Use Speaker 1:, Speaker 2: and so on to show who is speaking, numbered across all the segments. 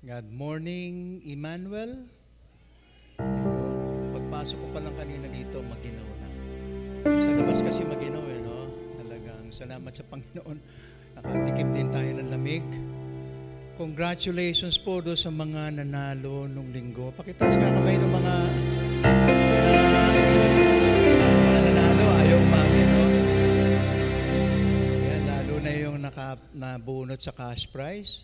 Speaker 1: Good morning, Emmanuel. Pagpasok ko pa lang kanina dito, maginaw na. Sa labas kasi maginaw no? Talagang salamat sa Panginoon. Nakatikim din tayo ng lamig. Congratulations po do sa mga nanalo nung linggo. Pakitaas ka kamay ng mga nanalo. Ayaw umami, no? Yan, lalo na yung nabunot sa cash prize.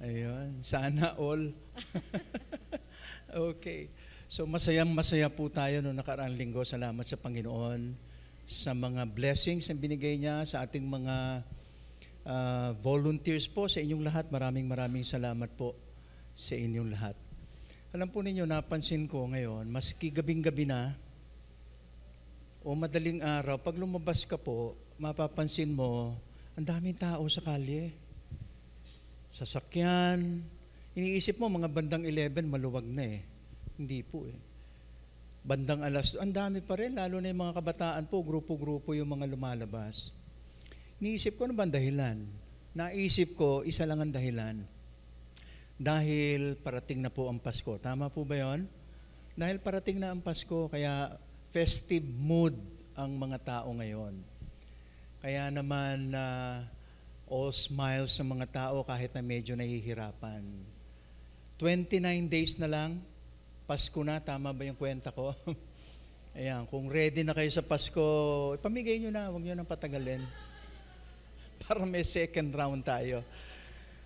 Speaker 1: Ayun, sana all. Okay. So masaya po tayo noong nakaraang linggo. Salamat sa Panginoon sa mga blessings na binigay niya sa ating mga volunteers po, sa inyong lahat. Maraming salamat po sa inyong lahat. Alam po ninyo, napansin ko ngayon, maski gabing-gabi na o madaling araw, pag lumabas ka po, mapapansin mo, ang daming tao sa kalye. Sasakyan. Iniisip mo, mga bandang 11, maluwag na eh. Hindi po eh. Bandang alas, ang dami pa rin, lalo na yung mga kabataan po, grupo-grupo yung mga lumalabas. Iniisip ko, ano ba ang dahilan? Naisip ko, isa lang ang dahilan. Dahil parating na po ang Pasko. Tama po ba yun? Dahil parating na ang Pasko, kaya festive mood ang mga tao ngayon. Kaya naman, all smiles sa mga tao kahit na medyo nahihirapan. 29 days na lang, Pasko na, tama ba yung kwenta ko? Ayan, kung ready na kayo sa Pasko, ipamigay nyo na, huwag nyo nang patagalin. Para may second round tayo.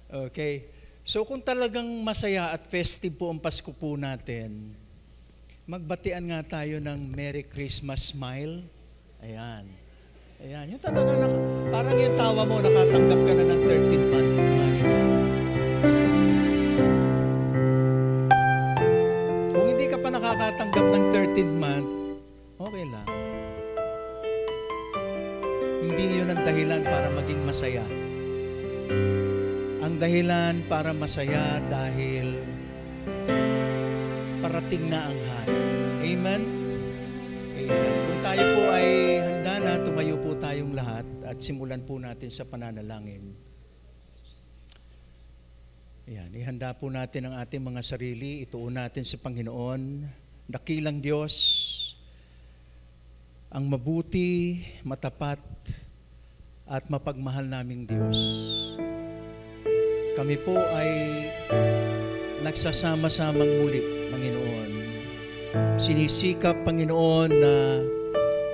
Speaker 1: Okay? So kung talagang masaya at festive po ang Pasko po natin, magbatian nga tayo ng Merry Christmas smile. Ayan. Ayan, yung talaga, parang yung tawa mo, nakatanggap ka na ng 13th month. Kung hindi ka pa nakakatanggap ng 13th month, okay lang. Hindi yun ang dahilan para maging masaya. Ang dahilan para masaya dahil parating na ang hari. Amen? Amen. Kung tayo po ay handa na, tumayo po tayong lahat at simulan po natin sa pananalangin. Ayan, ihanda po natin ang ating mga sarili, ituon natin sa Panginoon. Dakilang Diyos, ang mabuti, matapat, at mapagmahal naming Diyos. Kami po ay nagsasama-samang muli, Panginoon. Sinisikap, Panginoon, na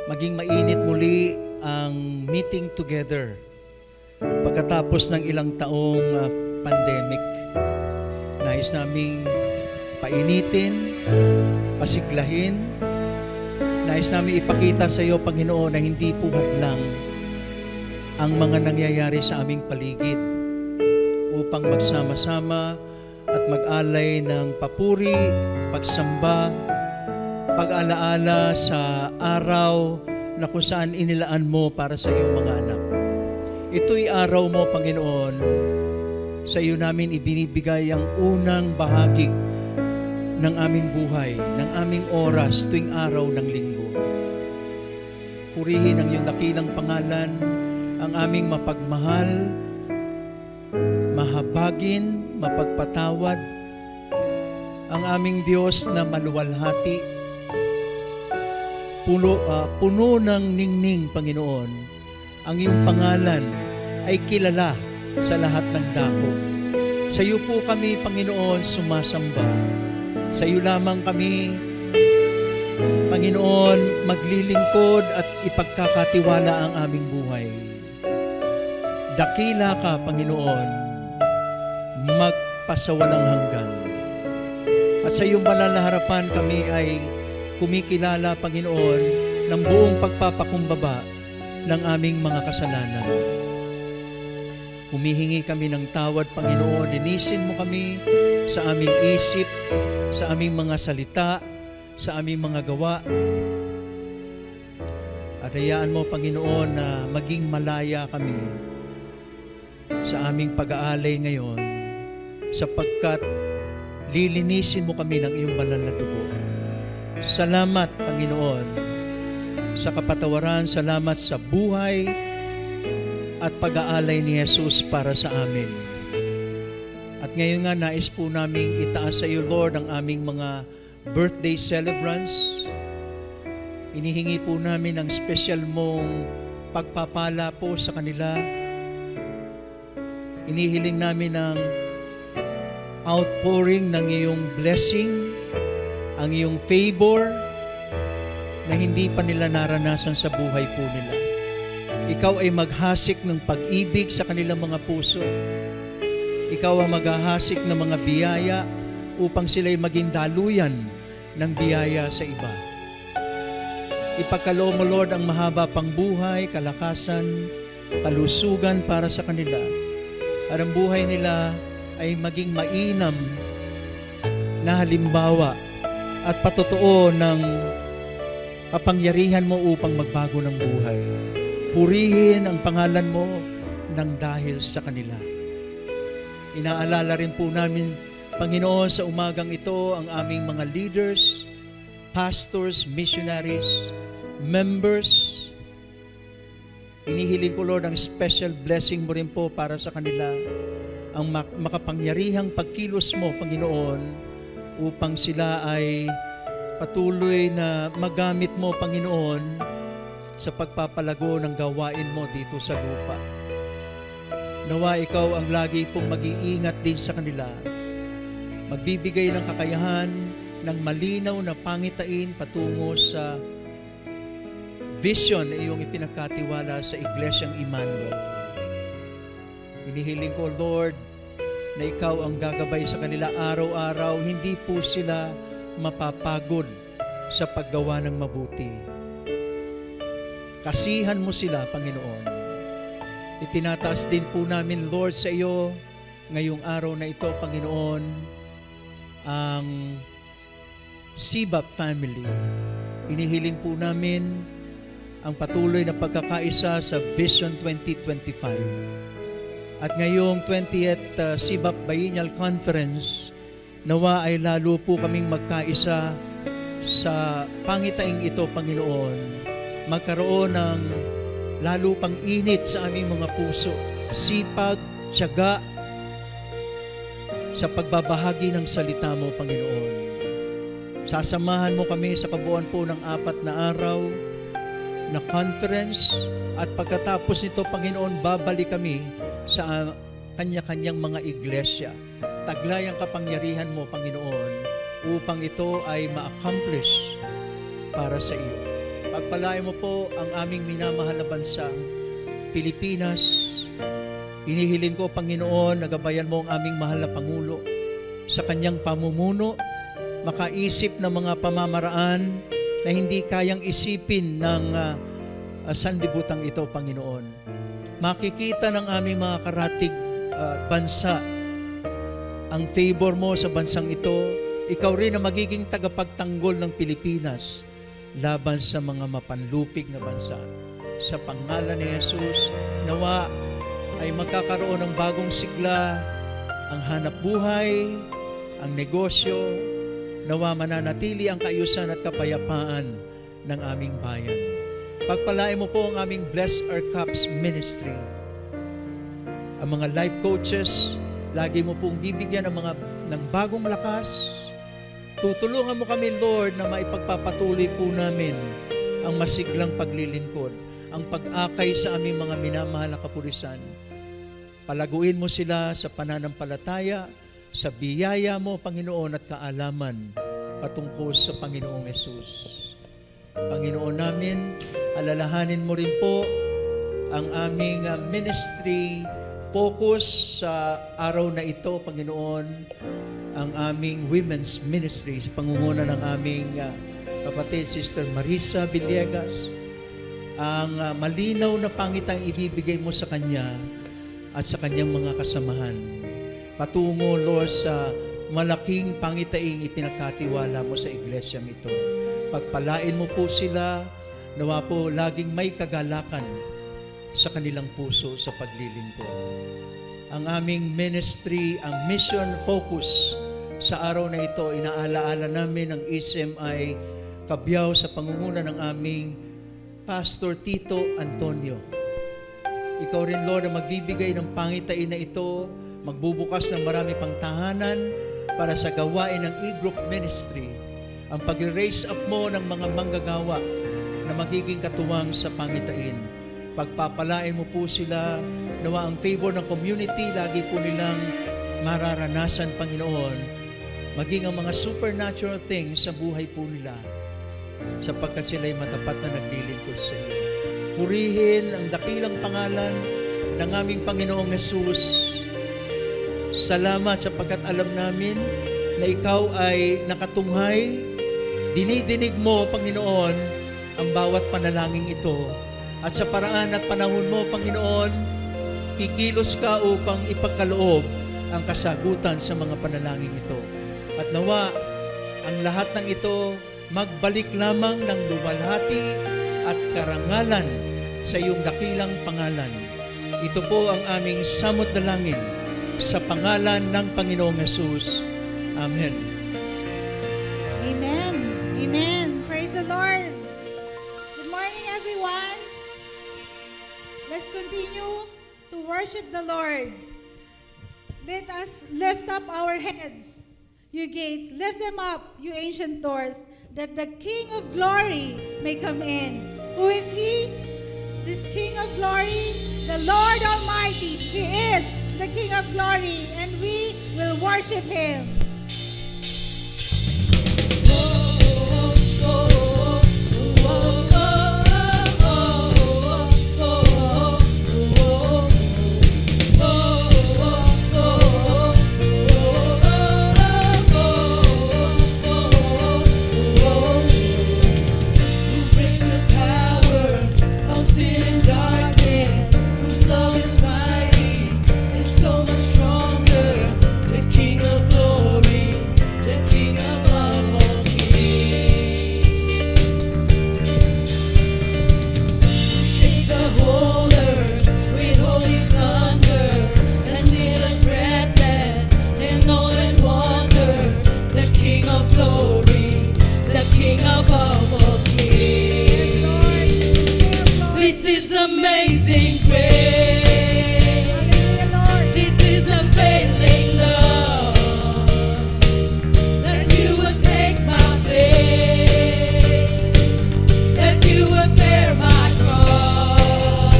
Speaker 1: maging mainit muli ang meeting together pagkatapos ng ilang taong pandemic. Nais naming painitin, pasiglahin. Nais namin ipakita sa iyo, Panginoon, na hindi po hadlang ang mga nangyayari sa aming paligid upang magsama-sama at mag-alay ng papuri, pagsamba, pag-alaala sa araw na kung saan inilaan mo para sa iyong mga anak. Ito'y araw mo, Panginoon, sa iyo namin ibinibigay ang unang bahagi ng aming buhay, ng aming oras tuwing araw ng linggo. Purihin ang iyong dakilang pangalan, ang aming mapagmahal, mahabagin, mapagpatawad, ang aming Diyos na maluwalhati, puno ng ningning, Panginoon. Ang iyong pangalan ay kilala sa lahat ng dako. Sa iyo po kami, Panginoon, sumasamba. Sa iyo lamang kami, Panginoon, maglilingkod at ipagkakatiwala ang aming buhay. Dakila ka, Panginoon, magpasawalang hanggan. At sa iyong banal na harapan kami ay kumikilala, Panginoon, ng buong pagpapakumbaba ng aming mga kasalanan. Humihingi kami ng tawad, Panginoon. Linisin mo kami sa aming isip, sa aming mga salita, sa aming mga gawa. At hayaan mo, Panginoon, na maging malaya kami sa aming pag-aalay ngayon, sapagkat lilinisin mo kami ng iyong banal na dugo. Salamat, Panginoon, sa kapatawaran. Salamat sa buhay at pag-aalay ni Jesus para sa amin. At At ngayon nga, nais po namin itaas sa iyo, Lord, ang aming mga birthday celebrants. Inihingi po namin ang special mong pagpapala po sa kanila. Inihiling namin ang outpouring ng iyong blessing, ang iyong favor na hindi pa nila naranasan sa buhay po nila. Ikaw ay maghasik ng pag-ibig sa kanilang mga puso. Ikaw ang maghahasik ng mga biyaya upang sila'y maging daluyan ng biyaya sa iba. Ipagkaloob mo, Lord, ang mahaba pang buhay, kalakasan, kalusugan para sa kanila. At ang buhay nila ay maging mainam na halimbawa at patotoo ng kapangyarihan mo upang magbago ng buhay. Purihin ang pangalan mo ng dahil sa kanila. Inaalala rin po namin, Panginoon, sa umagang ito ang aming mga leaders, pastors, missionaries, members. Inihiling ko, Lord, ang special blessing mo rin po para sa kanila, ang makapangyarihang pagkilos mo, Panginoon, upang sila ay patuloy na magamit mo, Panginoon, sa pagpapalago ng gawain mo dito sa lupa. Nawa ikaw ang lagi pong mag-iingat din sa kanila, magbibigay ng kakayahan ng malinaw na pangitain patungo sa vision na iyong ipinagkatiwala sa Iglesyang Emmanuel. Hinihiling ko, Lord, na ikaw ang gagabay sa kanila araw-araw, hindi po sila mapapagod sa paggawa ng mabuti. Kasihan mo sila, Panginoon. Itinataas din po namin, Lord, sa iyo ngayong araw na ito, Panginoon, ang Sibap family. Inihiling po namin ang patuloy na pagkakaisa sa Vision 2025. At ngayong 20th Sibap Biennial Conference, nawa ay lalo po kaming magkaisa sa pangitaing ito, Panginoon. Magkaroon ng lalo pang init sa aming mga puso, sipag, tiyaga sa pagbabahagi ng salita mo, Panginoon. Sasamahan mo kami sa kabuuan po ng 4 na araw na conference at pagkatapos nito, Panginoon, babalik kami sa kanya-kanyang mga iglesia. Taglay ang kapangyarihan mo, Panginoon, upang ito ay ma-accomplish para sa iyo. Pagpalain mo po ang aming minamahal na bansang Pilipinas. Hinihiling ko, Panginoon, nagabayan mo ang aming mahal na Pangulo sa kanyang pamumuno, makaisip ng mga pamamaraan na hindi kayang isipin ng sanlibutan ito, Panginoon. Makikita ng aming mga karatig bansa ang favor mo sa bansang ito. Ikaw rin ang magiging tagapagtanggol ng Pilipinas laban sa mga mapanlupig na bansa. Sa pangalan ni Jesus, nawa ay magkakaroon ng bagong sigla ang hanap buhay, ang negosyo, nawa mananatili ang kaayusan at kapayapaan ng aming bayan. Pagpalain mo po ang aming Bless Our Cups ministry. Ang mga life coaches, lagi mo pong bibigyan ng bagong lakas. Tutulungan mo kami, Lord, na maipagpapatuloy po namin ang masiglang paglilingkod, ang pag-akay sa aming mga minamahal na kapulisan. Palaguin mo sila sa pananampalataya, sa biyaya mo, Panginoon, at kaalaman patungkol sa Panginoong Hesus. Panginoon namin, alalahanin mo rin po ang aming ministry focus sa araw na ito, Panginoon, ang aming women's ministry sa pangunguna ng aming kapatid, Sister Marisa Villegas. Ang malinaw na pangitang ibibigay mo sa kanya at sa kanyang mga kasamahan. Patungo, Lord, sa malaking pangitaing ipinagkatiwala mo sa iglesyang ito. Pagpalain mo po sila, nawa po laging may kagalakan sa kanilang puso sa paglilingkod. Ang aming ministry, ang mission focus sa araw na ito, inaalaala namin ang ECMI Cabiao sa pangunguna ng aming Pastor Tito Antonio. Ikaw rin, Lord, ang magbibigay ng pangitain na ito magbubukas ng marami pang tahanan para sa gawain ng e-group ministry, ang pag-raise up mo ng mga manggagawa na magiging katuwang sa pangitain. Pagpapalain mo po sila, nawa ang favor ng community, lagi po nilang mararanasan, Panginoon, maging ang mga supernatural things sa buhay po nila, sapagkat sila'y matapat na naglilingkod sa iyo. Purihin ang dakilang pangalan ng aming Panginoong Hesus. Salamat sapagkat alam namin na ikaw ay nakatunghay. Dinidinig mo, Panginoon, ang bawat panalangin ito. At sa paraan at panahon mo, Panginoon, kikilos ka upang ipagkaloob ang kasagutan sa mga panalangin ito. At nawa, ang lahat ng ito magbalik lamang ng luwalhati at karangalan sa iyong dakilang pangalan. Ito po ang aming samot dalangin sa pangalan ng Panginoong Hesus. Amen.
Speaker 2: Amen. Amen. Praise the Lord. Good morning, everyone. Let's continue to worship the Lord. Let us lift up our heads, you gates. Lift them up, you ancient doors, that the King of glory may come in. Who is He? This King of glory, the Lord Almighty. He is the King of glory, and we will worship Him.
Speaker 3: Amazing grace. This is unfailing love, that you would take my place, that you would bear my cross.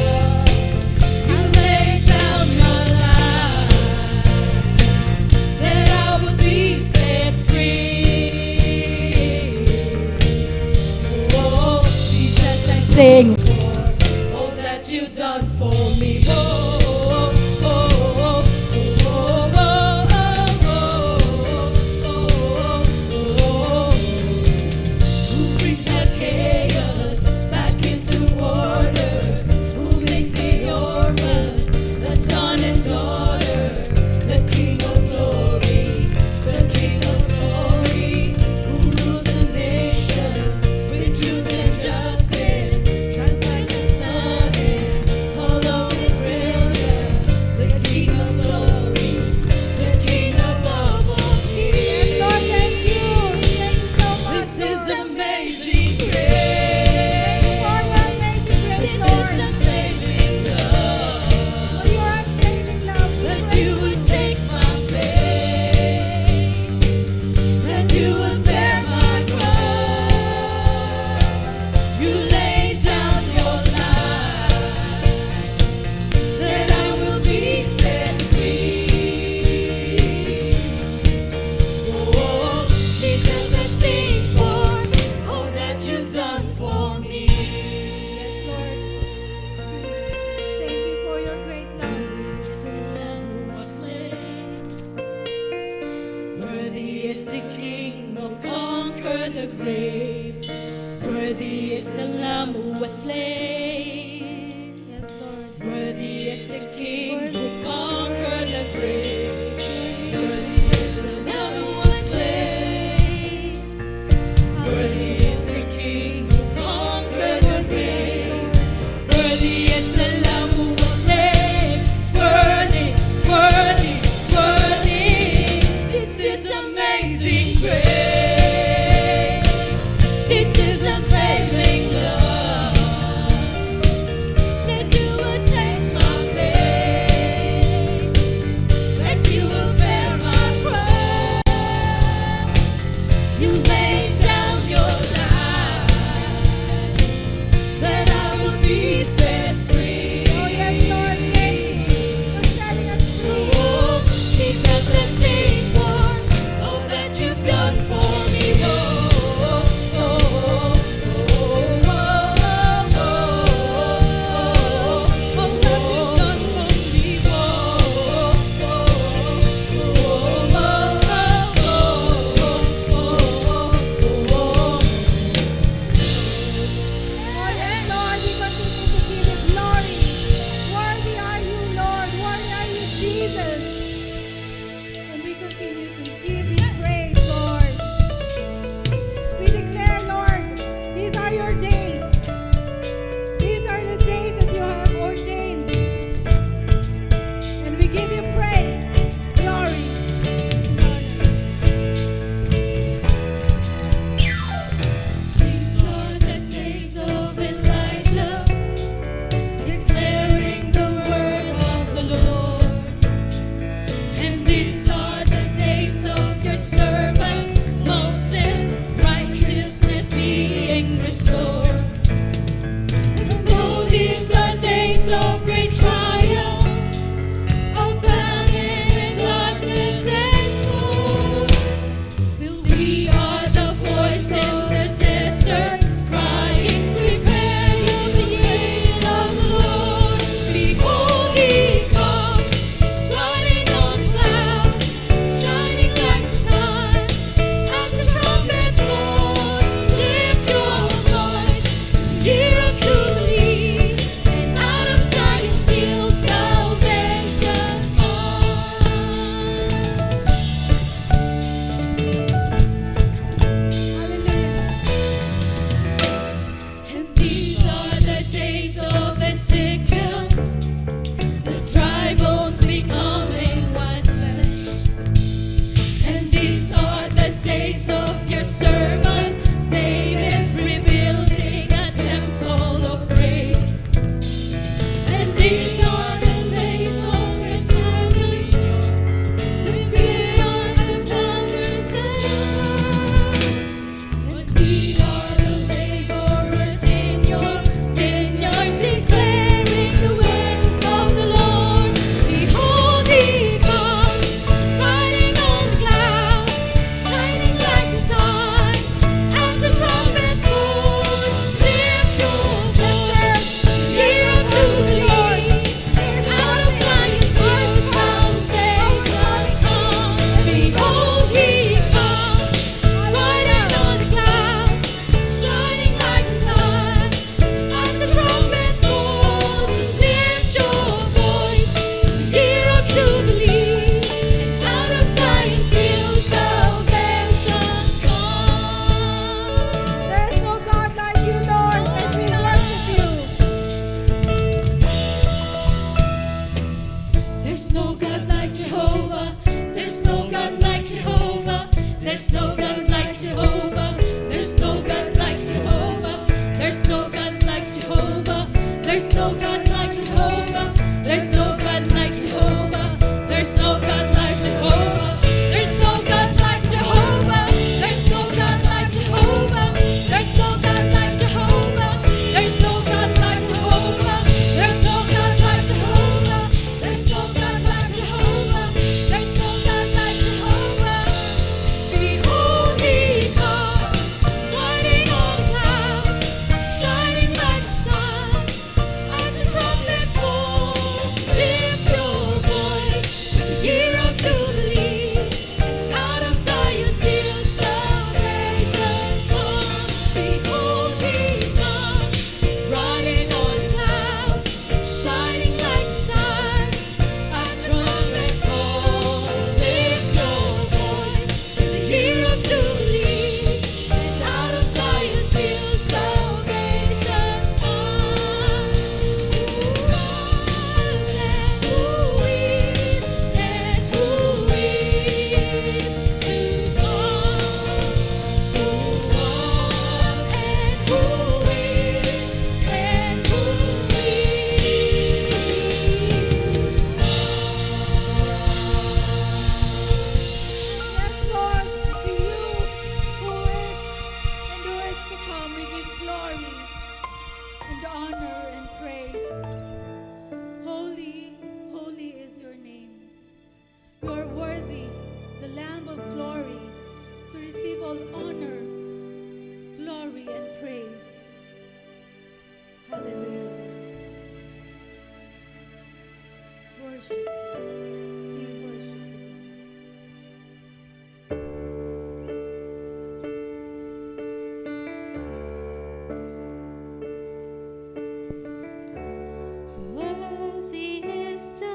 Speaker 3: You laid down your life, that I would be set free. Oh, Jesus, I sing you've done for me. Oh, oh, oh, oh, oh, oh, oh, oh. Who brings the chaos back into order? Who makes the orphans the son and daughter? The King of glory, the King of glory, who rules the nations with truth and justice, shines like the sun. This is a failing love.
Speaker 2: Jesus. And we continue to give you praise, Lord. We declare, Lord, these are your days. These are the days that you have ordained. And we give you praise, glory, and honor.
Speaker 3: These are the days of Elijah, declaring the word of the Lord. And these are the days of your servant Moses, righteousness being restored. And though these are days of great trial, of famine and darkness and sorrow, still we are the voice in the desert, crying, prepare ye the way of the Lord. Behold, he comes, riding on clouds, shining like the sun. And the trumpet blows, lift your voice, year of Jubilee, and out of Zion seal salvation comes.
Speaker 2: Hallelujah.
Speaker 3: And these are the days of Ezekiel, the dry bones becoming white flesh. And these are the days of your servant David, rebuilding a temple of praise. And these are the days of great famine, the fear of the thunders and we are the laborers in your vineyard, declaring the words of the Lord. Behold, he comes, riding on the clouds, shining like the sun. And the trumpet blows, lift your voice, year of Jubilee, and out of Zion seal salvation comes. Behold, he comes, riding on the clouds, shining like the sun. And the trumpet blows, lift your voice, year of Jubilee, and out of Zion seal salvation comes.
Speaker 2: There is no God like you, Lord, and we worship you.
Speaker 3: There's no God like Jehovah. There's no God like Jehovah. There's no God like Jehovah. There's no God like Jehovah. There's no God like Jehovah. There's no God like Jehovah. There's no God like Jehovah. There's no God like Jehovah. There's no God like Jehovah. There's no God like Jehovah. There's no God like Jehovah. There's no God like Jehovah. There's no God like Jehovah. There's no God like Jehovah. There's no God like Jehovah. Behold, he comes, riding on clouds, shining like the sun. At the trumpet blows, lift your voice, it's the year of Jubilee, and out of Zion seal salvation comes. Behold, he comes, riding on clouds, shining like the sun. At the trumpet blows, lift your voice, it's the year of Jubilee, and out of Zion seal salvation comes.
Speaker 2: Yes, Lord, to you who is and who is to come, we give glory and honor and praise. Holy, holy is your name. You are worthy, the Lamb of glory, to receive all honor, glory, and praise. Hallelujah. Worship you. We worship you.
Speaker 3: Worthy is the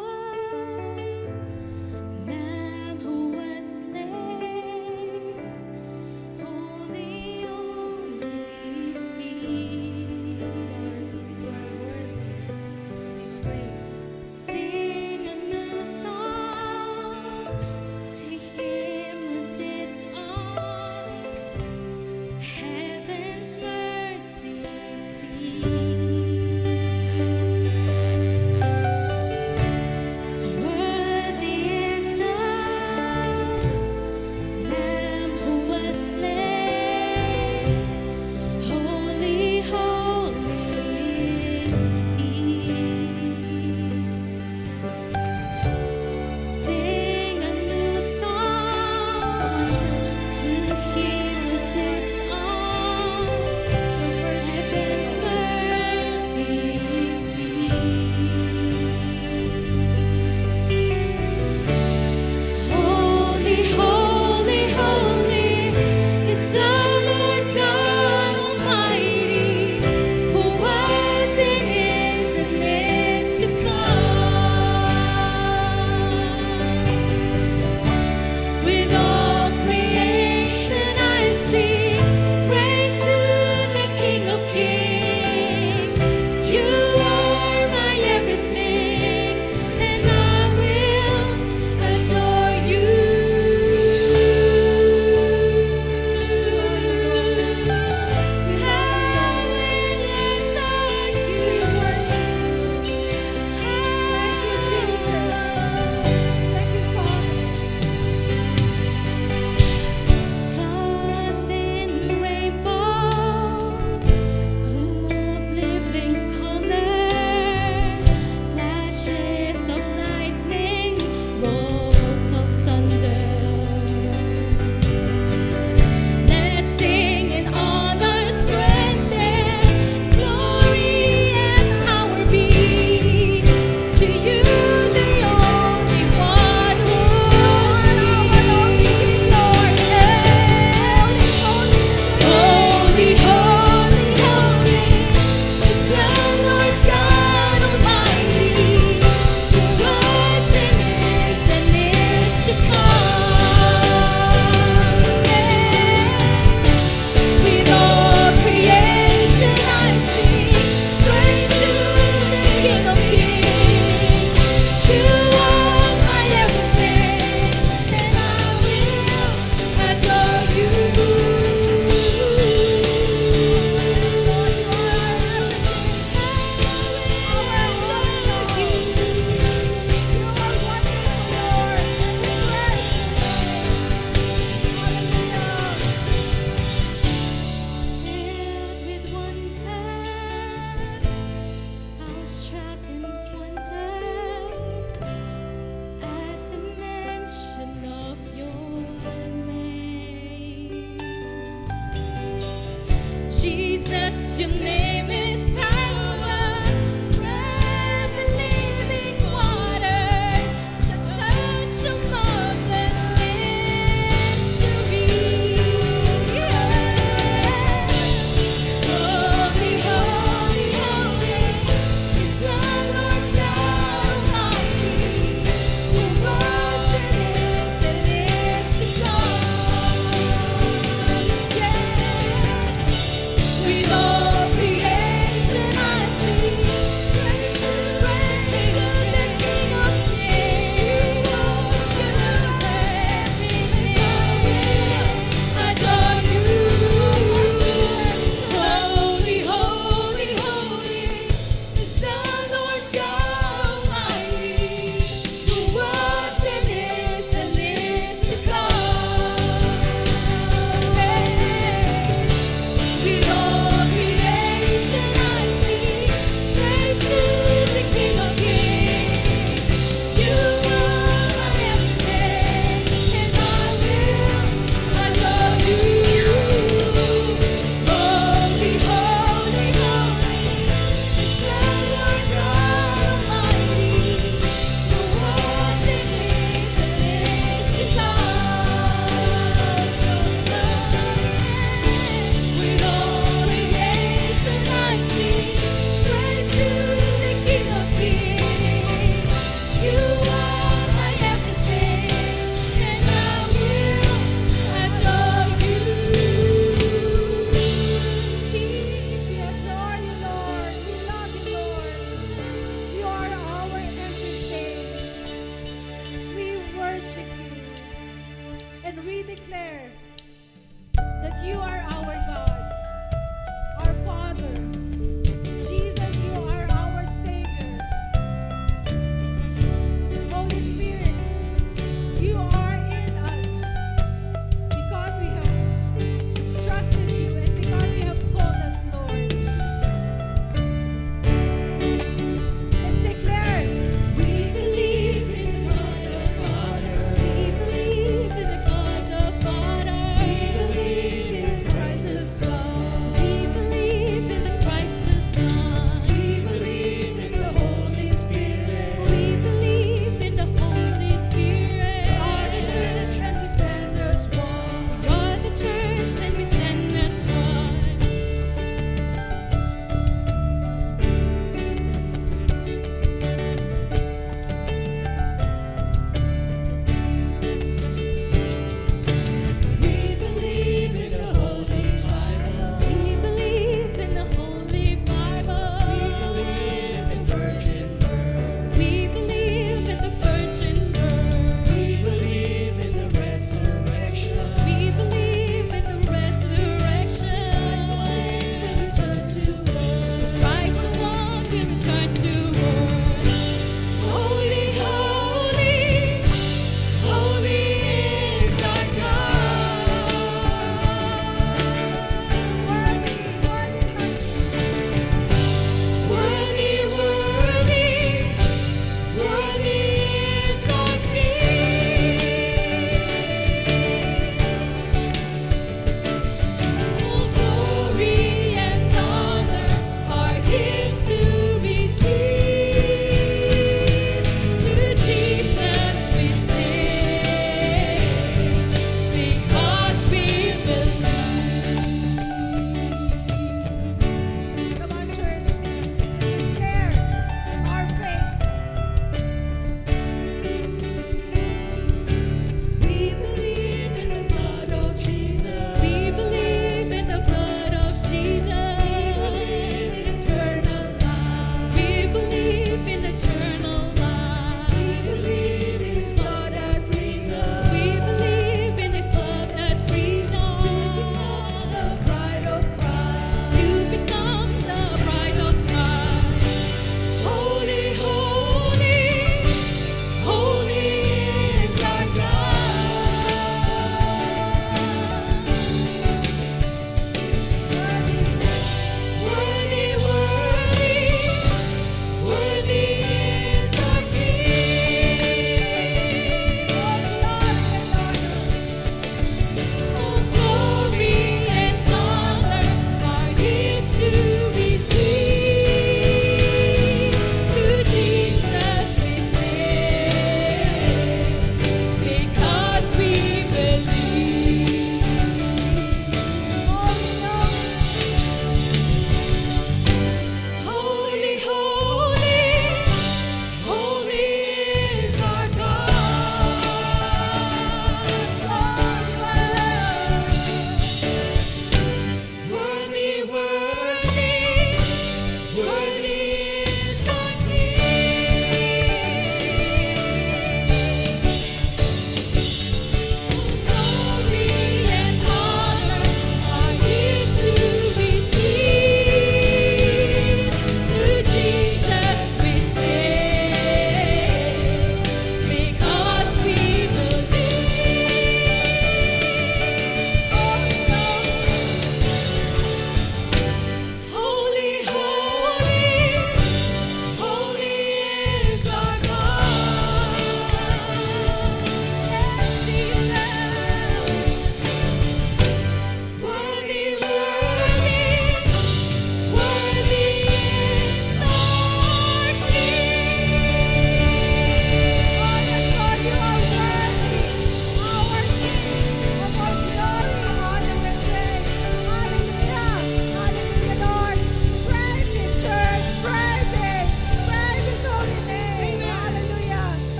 Speaker 3: your name is power, breath and living waters, such a marvelous mystery. Holy, holy, holy is the Lord God Almighty, who was and is to come. With all creation I sing praise to the King of Kings. Adore you. Holy, holy, holy is the Lord God Almighty, who was and is to come. With all creation I sing praise to the King of Kings. You are my everything, and I will adore you. Holy, holy, holy is the Lord God Almighty, who was and is to come. With all creation I sing praise to the King of Kings. You are my everything, and I will adore you.
Speaker 2: We adore you, Lord. We love you, Lord. You are our everything. We worship you. And we declare that you are our God, our Father. Jesus, you are our Savior. Holy Spirit, you are in us because we have trusted you and because you have called us, Lord. Let's declare,
Speaker 3: We believe in God the Father. We believe in the God the Father. We believe in God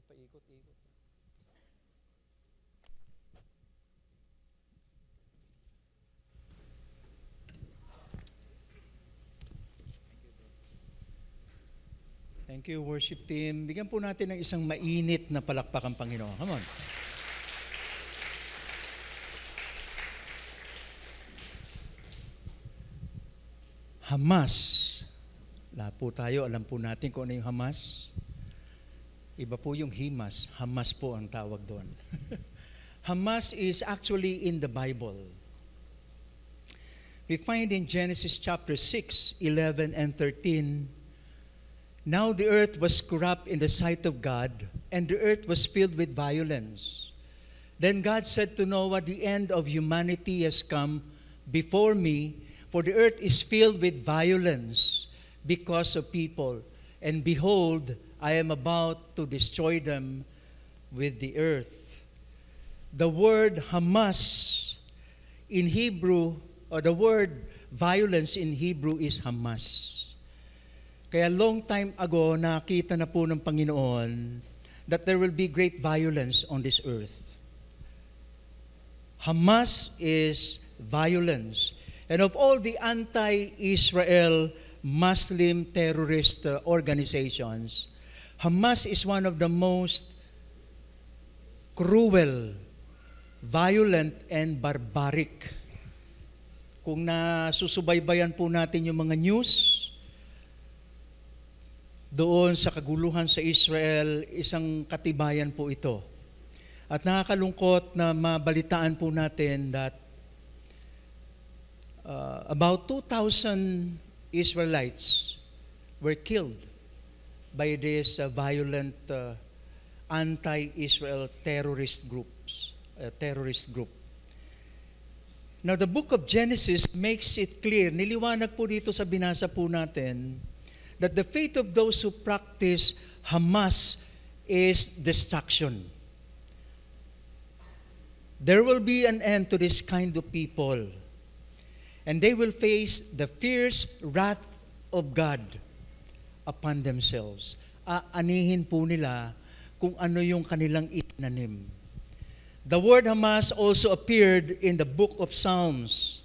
Speaker 1: paikot-ikot. Thank you, worship team. Bigyan po natin ng isang mainit na palakpak ang Panginoon. Come on. Hamas. Lahat po tayo, alam po natin kung ano yung Hamas. Iba po yung Himas. Hamas po ang tawag doon. Hamas is actually in the Bible. We find in Genesis chapter 6, 11 and 13, "Now the earth was corrupt in the sight of God, and the earth was filled with violence. Then God said to Noah, the end of humanity has come before me, for the earth is filled with violence because of people. And behold, I am about to destroy them with the earth." The word Hamas in Hebrew, or the word violence in Hebrew is Hamas. Kaya long time ago, nakita na po ng Panginoon that there will be great violence on this earth. Hamas is violence. And of all the anti-Israel Muslim terrorist organizations, Hamas is one of the most cruel, violent, and barbaric. Kung nasusubaybayan po natin yung mga news, doon sa kaguluhan sa Israel, isang katibayan po ito. At nakakalungkot na mabalitaan po natin that about 2,000 Israelites were killed by this violent anti-Israel terrorist group. Now, the book of Genesis makes it clear, niliwanag po dito sa binasa po natin, that the fate of those who practice Hamas is destruction. There will be an end to this kind of people, and they will face the fierce wrath of God upon themselves. Aanihin po nila kung ano yung kanilang itinanim. The word Hamas also appeared in the book of Psalms.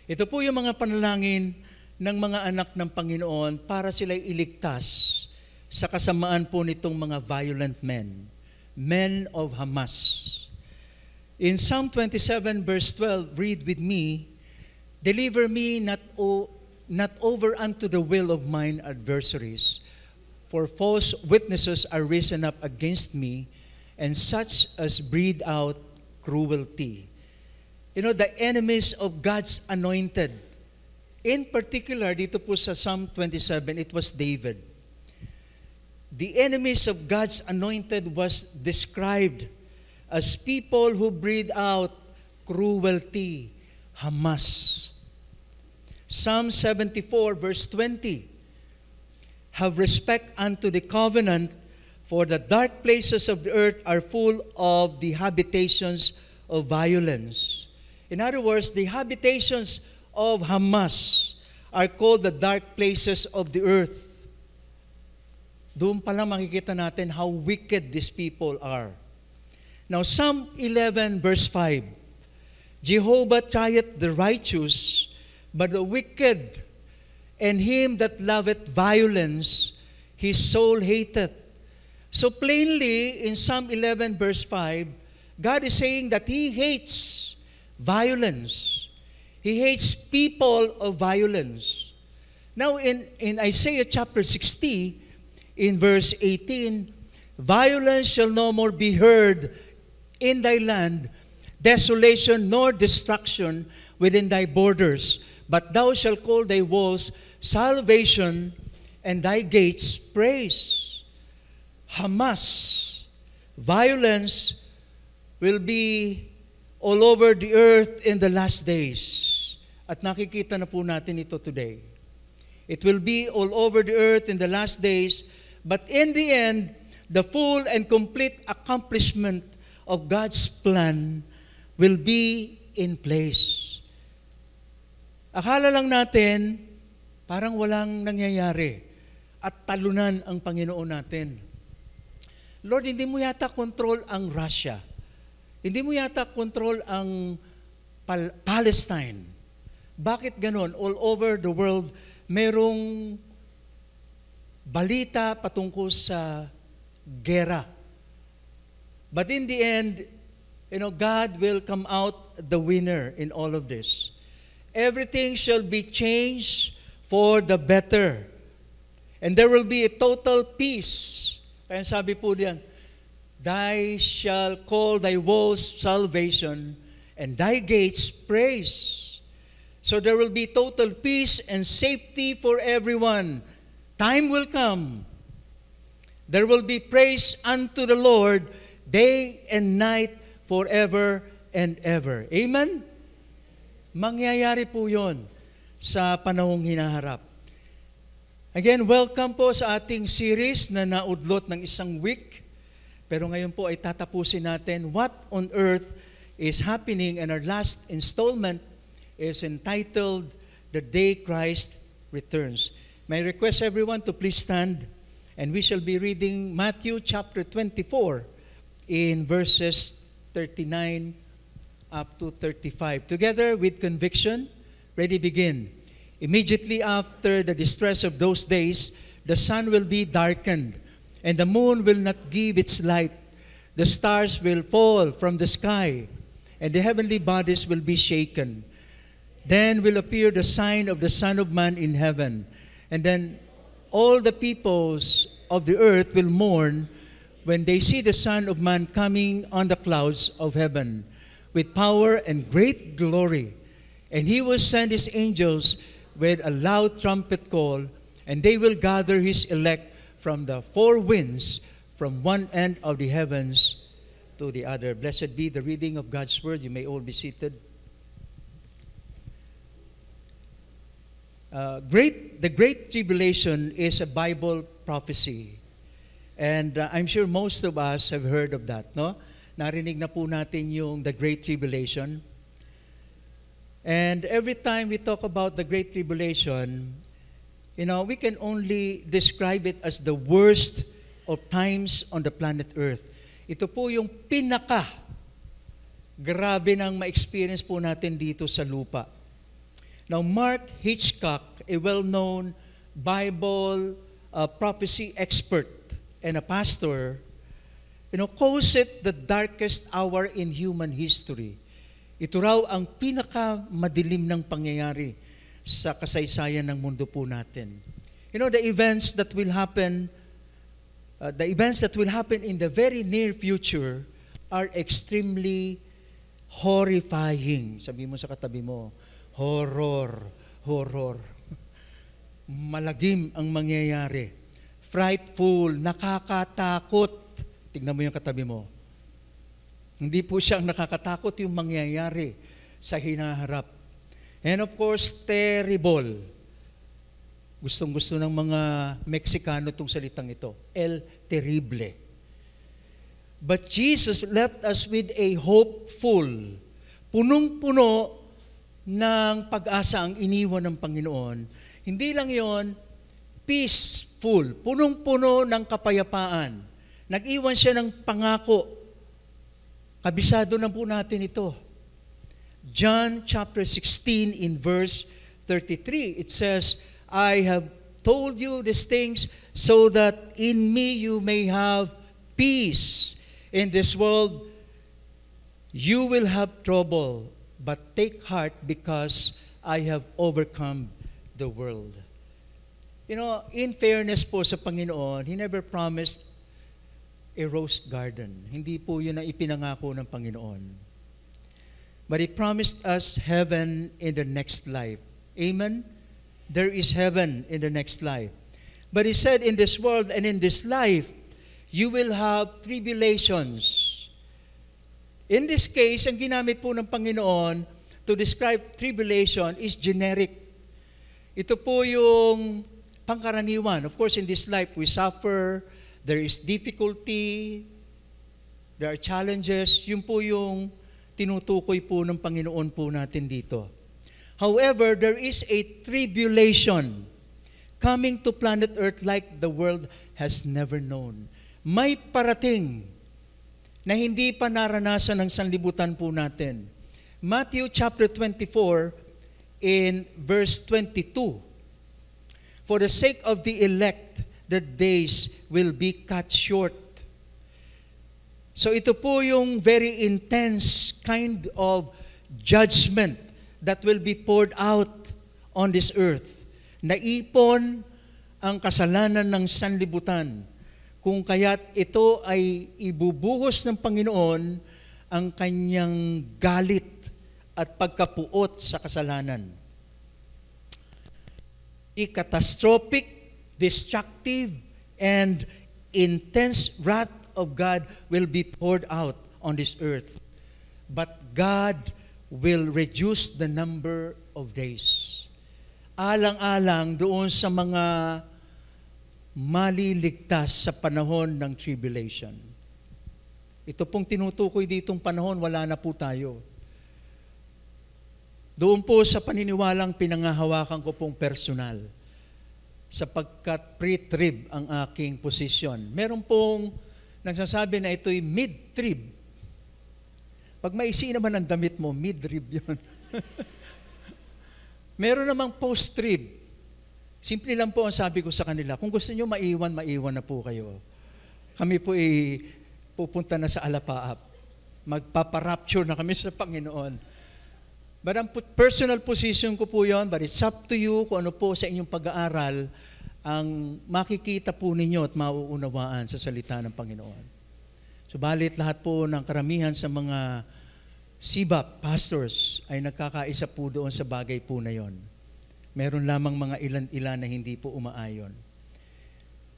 Speaker 1: Ito po yung mga panalangin ng mga anak ng Panginoon para sila'y iligtas sa kasamaan po nitong mga violent men of Hamas. In Psalm 27 verse 12, read with me, "Deliver me not over unto the will of mine adversaries, for false witnesses are risen up against me, and such as breathe out cruelty." You know, the enemies of God's anointed. In particular, dito po sa Psalm 27, it was David. The enemies of God's anointed was described as people who breathe out cruelty, Hamas. Psalm 74 verse 20, "Have respect unto the covenant, for the dark places of the earth are full of the habitations of violence." In other words, the habitations of Hamas are called the dark places of the earth. Doon pa lang makikita natin how wicked these people are. Now, Psalm 11 verse 5, "Jehovah trieth the righteous, but the wicked and him that loveth violence, his soul hateth." So plainly, in Psalm 11 verse 5, God is saying that He hates violence. He hates people of violence. Now, in Isaiah chapter 60, in verse 18, "Violence shall no more be heard in thy land, desolation nor destruction within thy borders. But thou shalt call thy walls salvation, and thy gates praise." Hamas, violence, will be all over the earth in the last days. At nakikita na po natin ito today. It will be all over the earth in the last days, but in the end, the full and complete accomplishment of God's plan will be in place. Akala lang natin, parang walang nangyayari at talunan ang Panginoon natin. Lord, hindi mo yata control ang Russia. Hindi mo yata control ang Palestine. Bakit ganon? All over the world, merong balita patungkol sa gera. But in the end, God will come out the winner in all of this. Everything shall be changed for the better. And there will be a total peace. Kaya sabi po diyan, Thy shall call thy walls salvation, and thy gates praise. So there will be total peace and safety for everyone. Time will come. There will be praise unto the Lord day and night forever and ever. Amen? Mangyayari po yon sa panahong hinaharap. Again, welcome po sa ating series na naudlot ng isang week. Pero ngayon po ay tatapusin natin what on earth is happening, and our last installment is entitled The Day Christ Returns. May I request everyone to please stand, and we shall be reading Matthew chapter 24 in verses 39 up to 35. Together with conviction, ready, begin. Immediately after the distress of those days, the sun will be darkened, and the moon will not give its light. The stars will fall from the sky, and the heavenly bodies will be shaken. Then will appear the sign of the Son of Man in heaven. And then all the peoples of the earth will mourn when they see the Son of Man coming on the clouds of heaven with power and great glory. And he will send his angels with a loud trumpet call, and they will gather his elect from the four winds, from one end of the heavens to the other. Blessed be the reading of God's word. You may all be seated. The Great Tribulation is a Bible prophecy. And I'm sure most of us have heard of that, no? Narinig na po natin yung the Great Tribulation. And every time we talk about the Great Tribulation, we can only describe it as the worst of times on the planet Earth. Ito po yung grabe nang ma-experience po natin dito sa lupa. Now, Mark Hitchcock, a well-known Bible prophecy expert and a pastor, calls it the darkest hour in human history. Ito raw ang pinakamadilim ng pangyayari sa kasaysayan ng mundo po natin. The events that will happen in the very near future are extremely horrifying. Sabi mo sa katabi mo, horror. Malagim ang mangyayari. Frightful, nakakatakot. Tingnan mo yung katabi mo. Hindi po siyang nakakatakot yung mangyayari sa hinaharap. And of course, terrible. Gustong-gusto ng mga Meksikano itong salitang ito. El terrible. But Jesus left us with a hopeful, punong-puno ng pag-asa ang iniwan ng Panginoon. Hindi lang yon, peaceful, punong-puno ng kapayapaan. Nag-iwan siya ng pangako. Kabisado na po natin ito. John chapter 16 in verse 33, it says, I have told you these things so that in me you may have peace. In this world, you will have trouble, but take heart because I have overcome the world. In fairness po sa Panginoon, He never promised a rose garden. Hindi po yun ang ipinangako ng Panginoon. But He promised us heaven in the next life. Amen? There is heaven in the next life. But He said, in this world and in this life, you will have tribulations. In this case, ang ginamit po ng Panginoon to describe tribulation is generic. Ito po yung pangkaraniwan. Of course, in this life, we suffer, there is difficulty, there are challenges. Yun po yung tinutukoy po ng Panginoon po natin dito. However, there is a tribulation coming to planet Earth like the world has never known. may parating na hindi pa naranasan ng sanlibutan po natin. Matthew chapter 24 in verse 22. For the sake of the elect, the days will be cut short. So ito po yung very intense kind of judgment that will be poured out on this earth. Naipon ang kasalanan ng sanlibutan. Kung kaya't ito ay ibubuhos ng Panginoon ang kanyang galit at pagkapuot sa kasalanan. Catastrophic, destructive, and intense wrath of God will be poured out on this earth. But God will reduce the number of days. Alang-alang doon sa mga maliligtas sa panahon ng tribulation. Ito pong tinutukoy ditong panahon, wala na po tayo. Doon po sa paniniwalang pinangahawakan ko pong personal, sapagkat pre-trib ang aking posisyon. Meron pong nagsasabi na ito'y mid-trib. Pag maiksi naman ang damit mo, mid-trib yun. Meron namang post-trib. Simple lang po ang sabi ko sa kanila, kung gusto nyo maiwan na po kayo. Kami po pupunta na sa alapaap. Magpaparapture na kami sa Panginoon. But ang personal position ko po yon, but it's up to you kung ano po sa inyong pag-aaral ang makikita po ninyo at mauunawaan sa salita ng Panginoon. Subalit lahat po ng karamihan sa mga sibap, pastors, ay nagkakaisa po doon sa bagay po na yon. Meron lamang mga ilan-ilan na hindi po umaayon.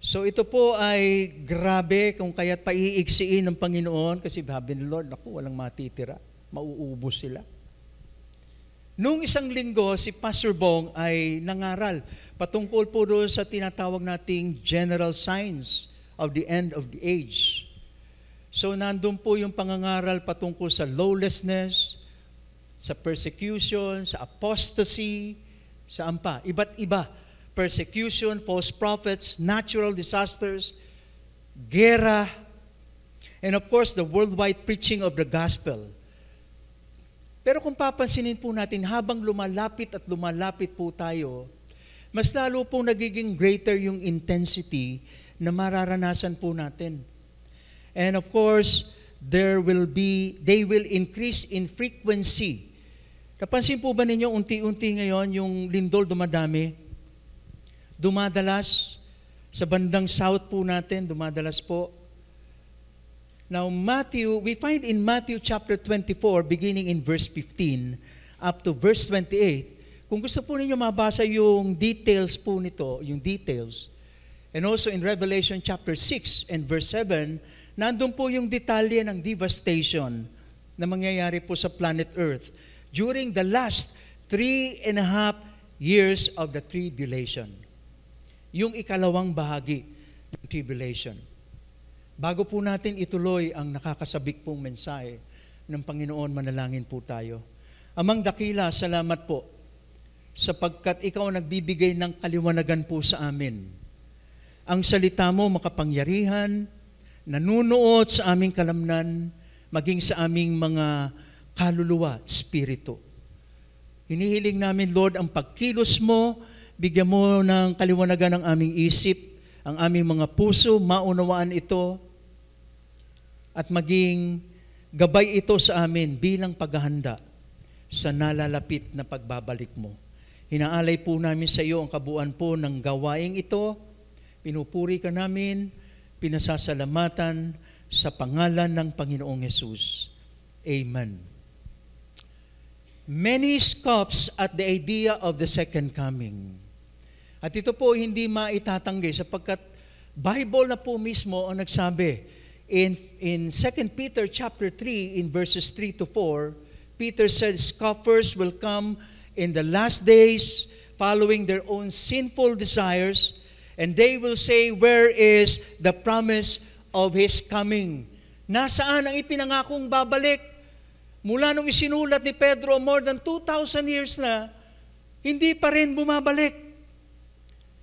Speaker 1: So ito po ay grabe kung kaya't paiiksiin ng Panginoon kasi sabi ni Lord, naku, walang matitira. Mauubos sila. Nung isang linggo, si Pastor Bong ay nangaral patungkol po doon sa tinatawag nating general signs of the end of the age. So nandun po yung pangangaral patungkol sa lawlessness, sa persecution, sa apostasy, saan pa? Iba't iba. Persecution, false prophets, natural disasters, gera, and of course, the worldwide preaching of the gospel. Pero kung papansinin po natin, habang lumalapit at lumalapit po tayo, mas lalo pong nagiging greater yung intensity na mararanasan po natin. And of course, they will increase in frequency. Napansin po ba ninyo, unti-unti ngayon, yung lindol dumadami? Dumadalas, sa bandang south po natin, dumadalas po. Now, we find in Matthew chapter 24, beginning in verse 15, up to verse 28, kung gusto po ninyo mabasa yung details po nito, yung details, and also in Revelation chapter 6 and verse 7, nandun po yung detalye ng devastation na mangyayari po sa planet Earth during the last 3.5 years of the tribulation. Yung ikalawang bahagi ng tribulation. Bago po natin ituloy ang nakakasabik pong mensahe ng Panginoon, manalangin po tayo. Amang dakila, salamat po sapagkat ikaw nagbibigay ng kaliwanagan po sa amin. Ang salita mo makapangyarihan, nanunuot sa aming kalamnan, maging sa aming mga kaluluwa at spirito. Hinihiling namin, Lord, ang pagkilos mo, bigyan mo ng kaliwanagan ang aming isip, ang aming mga puso, maunawaan ito, at maging gabay ito sa amin bilang paghahanda sa nalalapit na pagbabalik mo. Hinaalay po namin sa iyo ang kabuuan po ng gawaing ito, pinupuri ka namin, pinasasalamatan sa pangalan ng Panginoong Hesus. Amen. Many scoffs at the idea of the second coming. At ito po hindi maitatanggi sapagkat Bible na po mismo ang nagsabi. In 2 Peter chapter 3, in verses 3 to 4, Peter said, scoffers will come in the last days, following their own sinful desires, and they will say, where is the promise of His coming? Nasaan ang ipinangakong babalik? Mula nung isinulat ni Pedro, more than 2,000 years na, hindi pa rin bumabalik.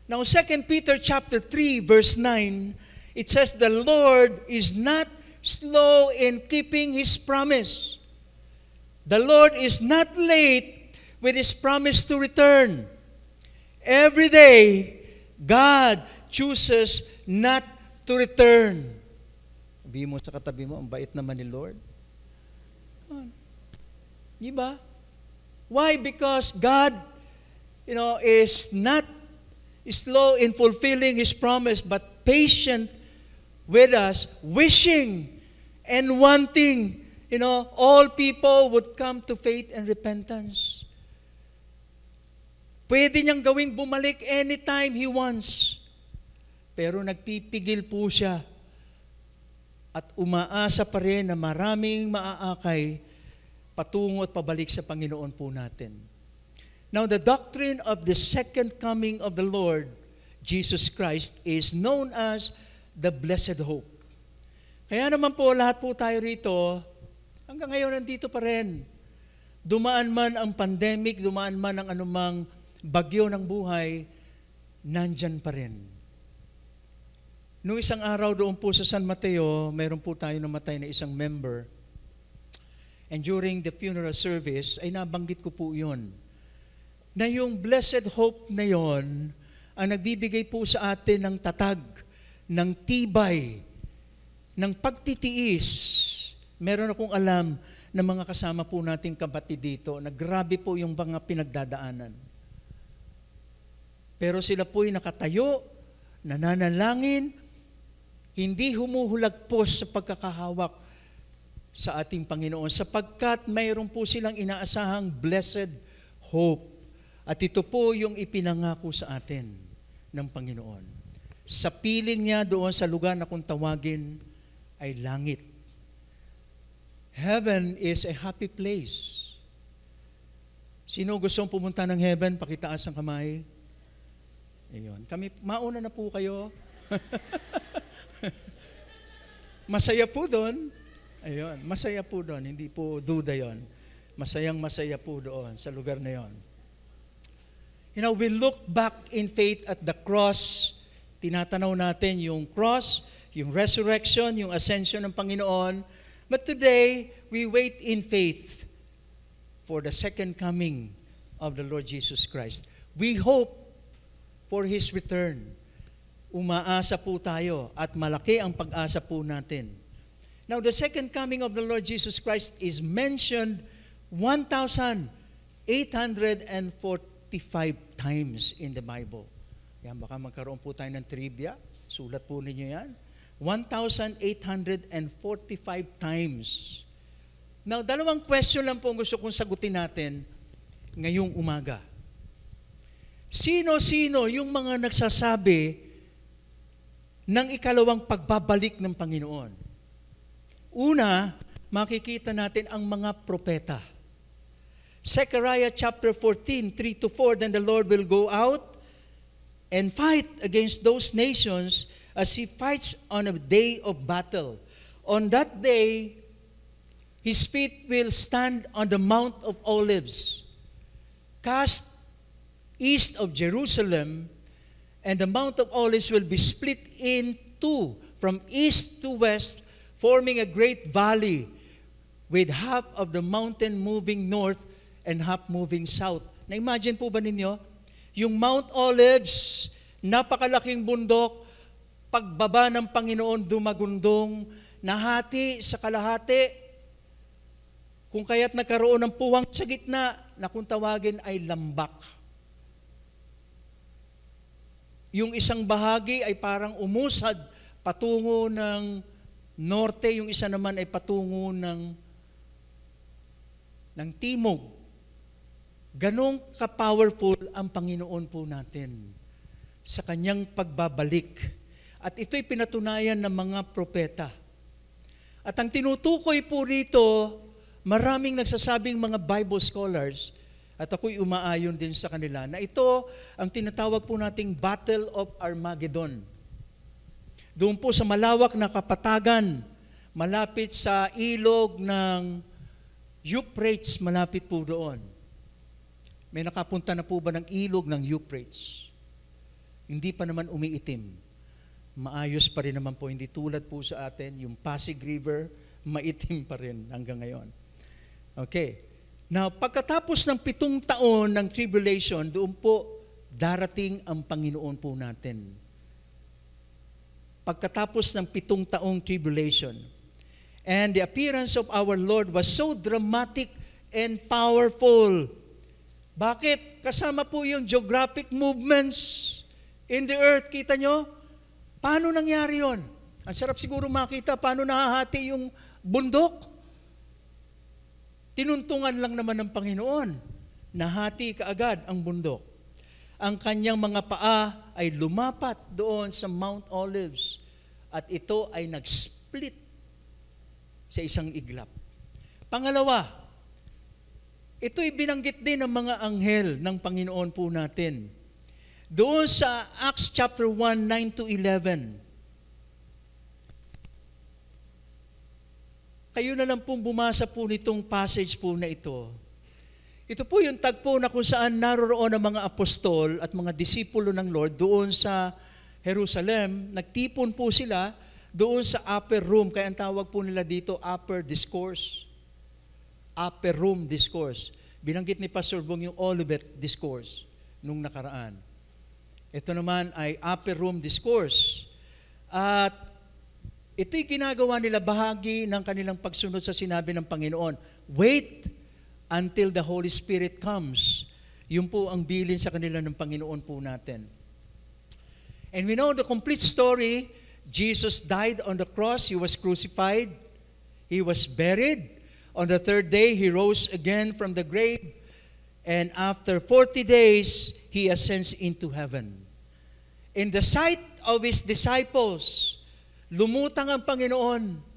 Speaker 1: Now, 2 Peter chapter 3, verse 9, It says the Lord is not slow in keeping His promise. The Lord is not late with His promise to return. Every day, God chooses not to return. Sabi mo sa katabi mo, ang bait naman ni Lord. Di ba? Why? Because God, is not slow in fulfilling His promise, but patient with us, wishing and wanting, all people would come to faith and repentance. Pwede niyang gawing bumalik anytime He wants. Pero nagpipigil po siya at umaasa pa rin na maraming maaakay patungo at pabalik sa Panginoon po natin. Now, the doctrine of the second coming of the Lord Jesus Christ is known as the blessed hope. Kaya naman po, lahat po tayo rito, hanggang ngayon nandito pa rin. Dumaan man ang pandemic, dumaan man ang anumang bagyo ng buhay, nandyan pa rin. Noong isang araw doon po sa San Mateo, mayroon po tayo namatay na isang member. And during the funeral service, ay nabanggit ko po yun. Na yung blessed hope na yon ang nagbibigay po sa atin ng tatag, ng tibay, ng pagtitiis. Meron akong alam na mga kasama po nating kapatid dito na grabe po yung mga pinagdadaanan. Pero sila po'y nakatayo, nananalangin, hindi humuhulagpos sa pagkakahawak sa ating Panginoon sapagkat mayroon po silang inaasahang blessed hope. At ito po yung ipinangako sa atin ng Panginoon. Sa piling niya doon sa lugar na kung tawagin ay langit. Heaven is a happy place. Sino gustong pumunta ng heaven? Pakitaas ang kamay. Ayun. Kami, mauna na po kayo. Masaya po doon. Ayun. Masaya po doon. Hindi po duda yon. Masayang-masaya po doon sa lugar na yon. We look back in faith at the cross. Tinatanaw natin yung cross, yung resurrection, yung ascension ng Panginoon. But today, we wait in faith for the second coming of the Lord Jesus Christ. We hope for His return. Umaasa po tayo at malaki ang pag-asa po natin. Now, the second coming of the Lord Jesus Christ is mentioned 1,845 times in the Bible. Yan, baka magkaroon po tayo ng trivia. Sulat po ninyo yan. 1,845 times. Now, dalawang question lang po gusto kong sagutin natin ngayong umaga. Sino-sino yung mga nagsasabi ng ikalawang pagbabalik ng Panginoon? Una, makikita natin ang mga propeta. Zechariah chapter 14, 3-4, then the Lord will go out and fight against those nations as He fights on a day of battle. On that day, His feet will stand on the Mount of Olives, cast east of Jerusalem, and the Mount of Olives will be split in two, from east to west, forming a great valley, with half of the mountain moving north and half moving south. Na-imagine po ba ninyo? Yung Mount Olives, napakalaking bundok, pagbaba ng Panginoon dumagundong, nahati sa kalahati, kung kaya't nagkaroon ng puwang sa gitna, na kung tawagin ay lambak. Yung isang bahagi ay parang umusad patungo ng norte, yung isa naman ay patungo ng timog. Ganong ka-powerful ang Panginoon po natin sa kanyang pagbabalik. At ito'y pinatunayan ng mga propeta. At ang tinutukoy po rito, maraming nagsasabing mga Bible scholars, at ako'y umaayon din sa kanila, na ito ang tinatawag po nating Battle of Armageddon. Doon po sa malawak na kapatagan, malapit sa ilog ng Euphrates, malapit po doon. May nakapunta na po ba ng ilog ng Euphrates? Hindi pa naman umiitim. maayos pa rin naman po, hindi tulad po sa atin, yung Pasig River, maitim pa rin hanggang ngayon. Okay. Now, pagkatapos ng 7 taon ng tribulation, doon po darating ang Panginoon po natin. Pagkatapos ng 7 taong tribulation. And the appearance of our Lord was so dramatic and powerful. Bakit? Kasama po yung geographic movements in the earth. Kita nyo? Paano nangyari yon? Ang sarap siguro makita paano nahahati yung bundok. Tinuntungan lang naman ng Panginoon. Nahati kaagad ang bundok. Ang kanyang mga paa ay lumapat doon sa Mount Olives. At ito ay nag-split sa isang iglap. Pangalawa, ito'y binanggit din ng mga anghel ng Panginoon po natin. Doon sa Acts chapter 1, 9-11. Kayo na lang pong bumasa po nitong passage po na ito. Ito po yung tagpo na kung saan naroroon ang mga apostol at mga disipulo ng Lord doon sa Jerusalem. Nagtipon po sila doon sa upper room. Kaya ang tawag po nila dito, upper discourse. Upper room discourse. Binanggit ni Pastor Bong yung Olivet discourse nung nakaraan. Ito naman ay upper room discourse. At ito'y ginagawa nila bahagi ng kanilang pagsunod sa sinabi ng Panginoon. Wait until the Holy Spirit comes. Yun po ang bilin sa kanila ng Panginoon po natin. And we know the complete story. Jesus died on the cross. He was crucified. He was buried. On the 3rd day, He rose again from the grave. And after 40 days, He ascends into heaven. In the sight of His disciples, lumutang ang Panginoon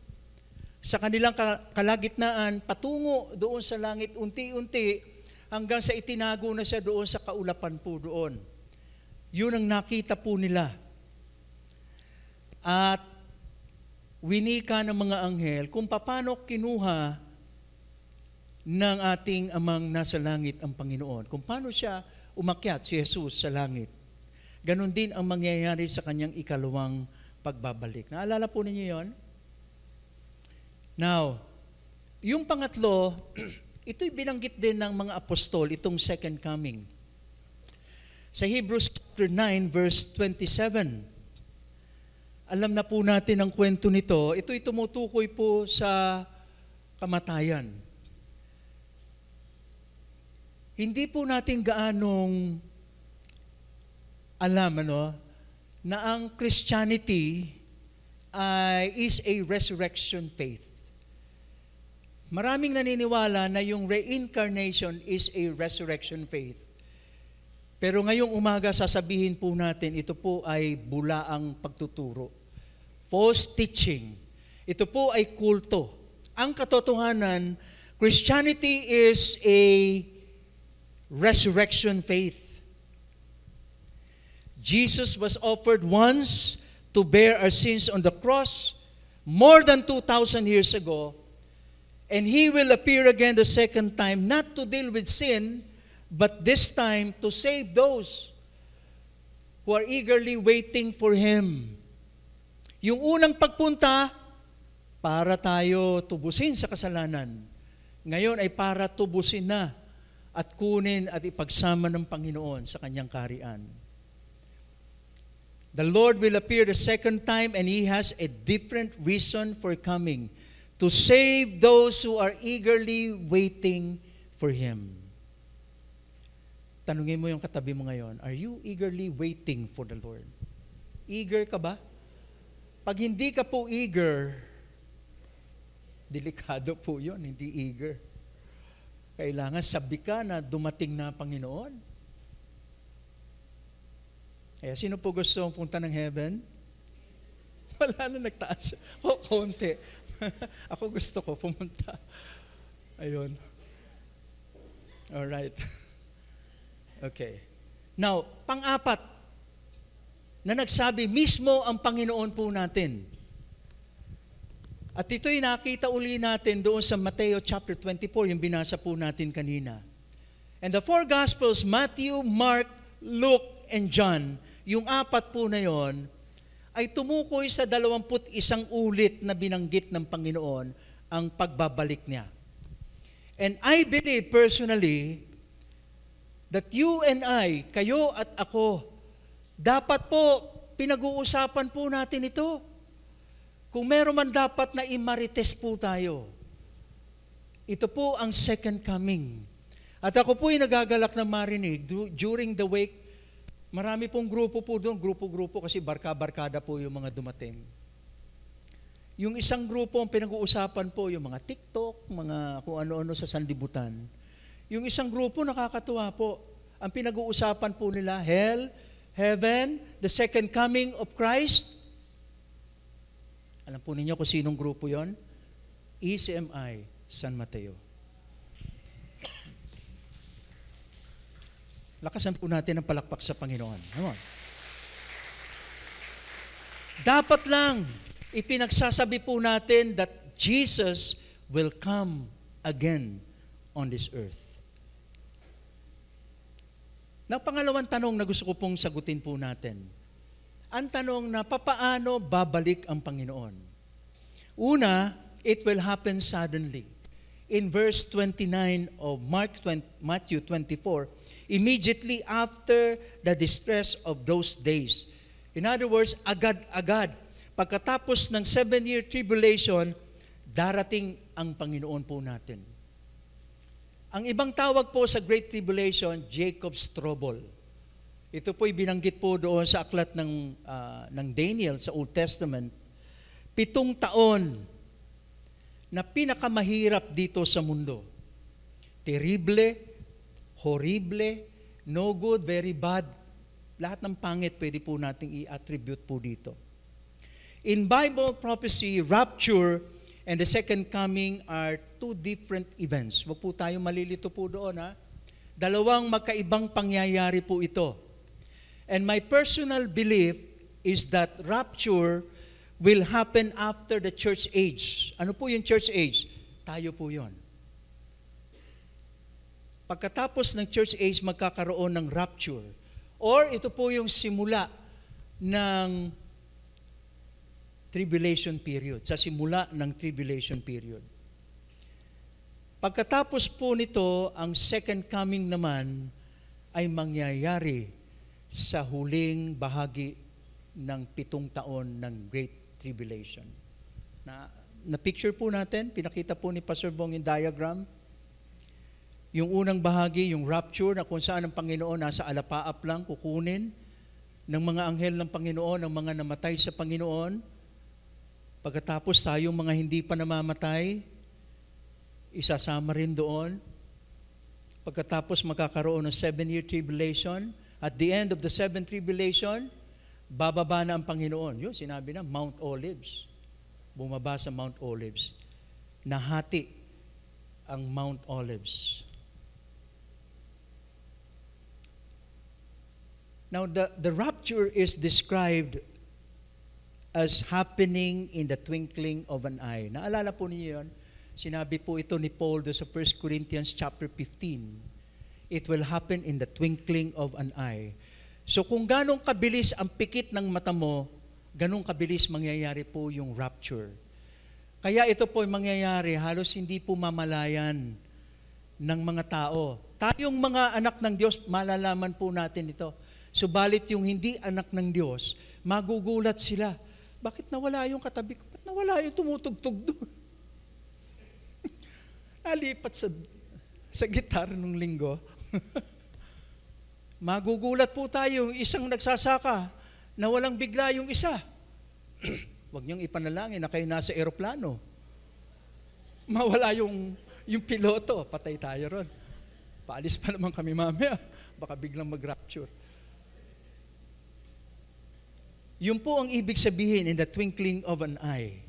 Speaker 1: sa kanilang kalagitnaan, patungo doon sa langit, unti-unti, hanggang sa itinago na siya doon sa kaulapan po doon. Yun ang nakita po nila. At winika ng mga anghel kung paano kinuha ng ating amang nasa langit ang Panginoon. Kung paano siya umakyat, si Jesus, sa langit. Ganon din ang mangyayari sa kanyang ikalawang pagbabalik. Naalala po ninyo yon? Now, yung pangatlo, ito'y binanggit din ng mga apostol, itong second coming. Sa Hebrews chapter 9, verse 27, alam na po natin ang kwento nito. Ito'y tumutukoy po sa kamatayan. Hindi po natin gaanong alam na ang Christianity is a resurrection faith. Maraming naniniwala na yung reincarnation is a resurrection faith. Pero ngayong umaga sasabihin po natin, ito po ay bulaang pagtuturo. False teaching. Ito po ay kulto. Ang katotohanan, Christianity is a resurrection faith. Jesus was offered once to bear our sins on the cross more than 2,000 years ago, and He will appear again the second time, not to deal with sin, but this time to save those who are eagerly waiting for Him. Yung unang pagpunta, para tayo tubusin sa kasalanan. Ngayon ay para tubusin na at kunin at ipagsama ng Panginoon sa kanyang kaharian. The Lord will appear the second time, and He has a different reason for coming, to save those who are eagerly waiting for Him. Tanungin mo yung katabi mo ngayon, are you eagerly waiting for the Lord? Eager ka ba? Pag hindi ka po eager, delikado po yun, hindi eager. Kailangan sabi ka na dumating na Panginoon. Kaya sino po gusto punta ng heaven? Wala na nagtaas. O, konti. Ako gusto ko pumunta. Ayun. Alright. Okay. Now, pang-apat, na nagsabi mismo ang Panginoon po natin. At ito'y nakita uli natin doon sa Mateo chapter 24, yung binasa po natin kanina. And the four Gospels, Matthew, Mark, Luke, and John, yung apat po na yon, ay tumukoy sa 21 ulit na binanggit ng Panginoon ang pagbabalik niya. And I believe personally that you and I, kayo at ako, dapat po pinag-uusapan po natin ito. Kung meron man dapat na imarites po tayo, ito po ang second coming. At ako po ay nagagalak na marinig during the week. Marami pong grupo po doon, grupo-grupo kasi barka-barkada po yung mga dumating. Yung isang grupo ang pinag-uusapan po yung mga TikTok, mga kung ano-ano sa sanlibutan. Yung isang grupo nakakatuwa po. Ang pinag-uusapan po nila, hell, heaven, the second coming of Christ. Alam po ninyo kung sinong grupo yon? ECMI, San Mateo. Lakasan po natin ang palakpak sa Panginoon. Come on. Dapat lang ipinagsasabi po natin that Jesus will come again on this earth. Na pangalawang tanong na gusto ko pong sagutin po natin. Ang tanong na papaano babalik ang Panginoon? Una, it will happen suddenly. In verse 29 of Matthew 24, immediately after the distress of those days. In other words, agad-agad. Pagkatapos ng 7-year tribulation, darating ang Panginoon po natin. Ang ibang tawag po sa Great Tribulation, Jacob's Trouble. Ito po'y binanggit po doon sa aklat ng Daniel sa Old Testament. 7 taon na pinakamahirap dito sa mundo. Terrible, horrible, no good, very bad. Lahat ng pangit pwede po nating i-attribute po dito. In Bible prophecy, rapture and the second coming are two different events. Huwag po tayo malilito po doon, ha? Dalawang magkaibang pangyayari po ito. And my personal belief is that rapture will happen after the church age. Ano po yung church age? Tayo po yon. Pagkatapos ng church age, magkakaroon ng rapture. Or ito po yung simula ng tribulation period. Sa simula ng tribulation period. Pagkatapos po nito, ang second coming naman ay mangyayari sa huling bahagi ng 7 taon ng Great Tribulation. Na picture po natin, pinakita po ni Pastor Bong yung diagram. Yung unang bahagi, yung rapture, na kung saan ang Panginoon nasa alapaap lang, kukunin ng mga anghel ng Panginoon, ng mga namatay sa Panginoon. Pagkatapos tayong mga hindi pa namamatay, isasama rin doon. Pagkatapos magkakaroon ng 7-year tribulation, at the end of the 7th tribulation, bababa na ang Panginoon. Yun, sinabi na, Mount Olives. Bumaba sa Mount Olives. Nahati ang Mount Olives. Now, the rapture is described as happening in the twinkling of an eye. Naalala po niyo yun? Sinabi po ito ni Paul sa 1 Corinthians chapter 15. It will happen in the twinkling of an eye. So kung ganong kabilis ang pikit ng mata mo, ganong kabilis mangyayari po yung rapture. Kaya ito po yung mangyayari, halos hindi po mamalayan ng mga tao. Tayong mga anak ng Diyos, malalaman po natin ito. Subalit yung hindi anak ng Diyos, magugulat sila. Bakit nawala yung katabi ko? Bakit nawala yung tumutugtog doon? Nalipat sa gitar nung linggo. Magugulat po tayo yung isang nagsasaka na walang bigla yung isa. Huwag niyong ipanalangin na kayo nasa eroplano. Mawala yung piloto, patay tayo ron. Paalis pa naman kami mamaya, baka biglang mag-rapture. Yun po ang ibig sabihin in the twinkling of an eye.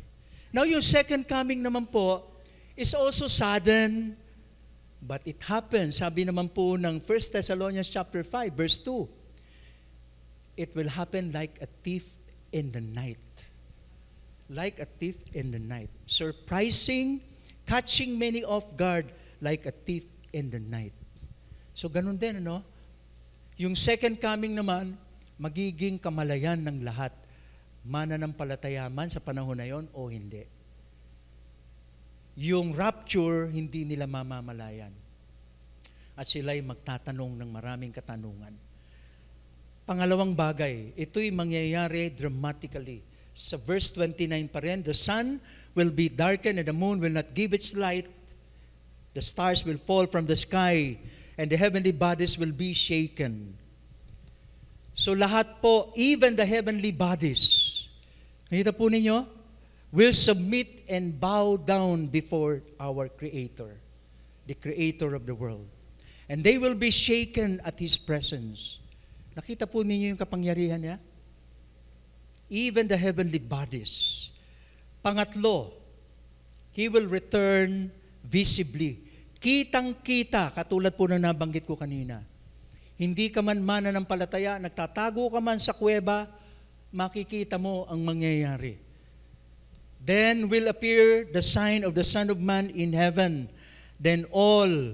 Speaker 1: Now yung second coming naman po is also sudden, but it happens. Sabi naman po ng 1 Thessalonians chapter 5 verse 2, it will happen like a thief in the night. Like a thief in the night. Surprising, catching many off guard like a thief in the night. So ganun din, Yung second coming naman, magiging kamalayan ng lahat. mananampalataya man sa panahon na yon o hindi. Yung rapture, hindi nila mamamalayan. At sila'y magtatanong ng maraming katanungan. Pangalawang bagay, ito'y mangyayari dramatically. Sa verse 29 pa rin, the sun will be darkened and the moon will not give its light. The stars will fall from the sky and the heavenly bodies will be shaken. So lahat po, even the heavenly bodies, nakita po ninyo, will submit and bow down before our Creator, the Creator of the world. And they will be shaken at His presence. Nakita po ninyo yung kapangyarihan niya? Even the heavenly bodies. Pangatlo, He will return visibly. Kitang-kita, katulad po na nabanggit ko kanina. Hindi ka man mananampalataya, nagtatago ka man sa kuweba, makikita mo ang mangyayari. Then will appear the sign of the Son of Man in heaven. Then all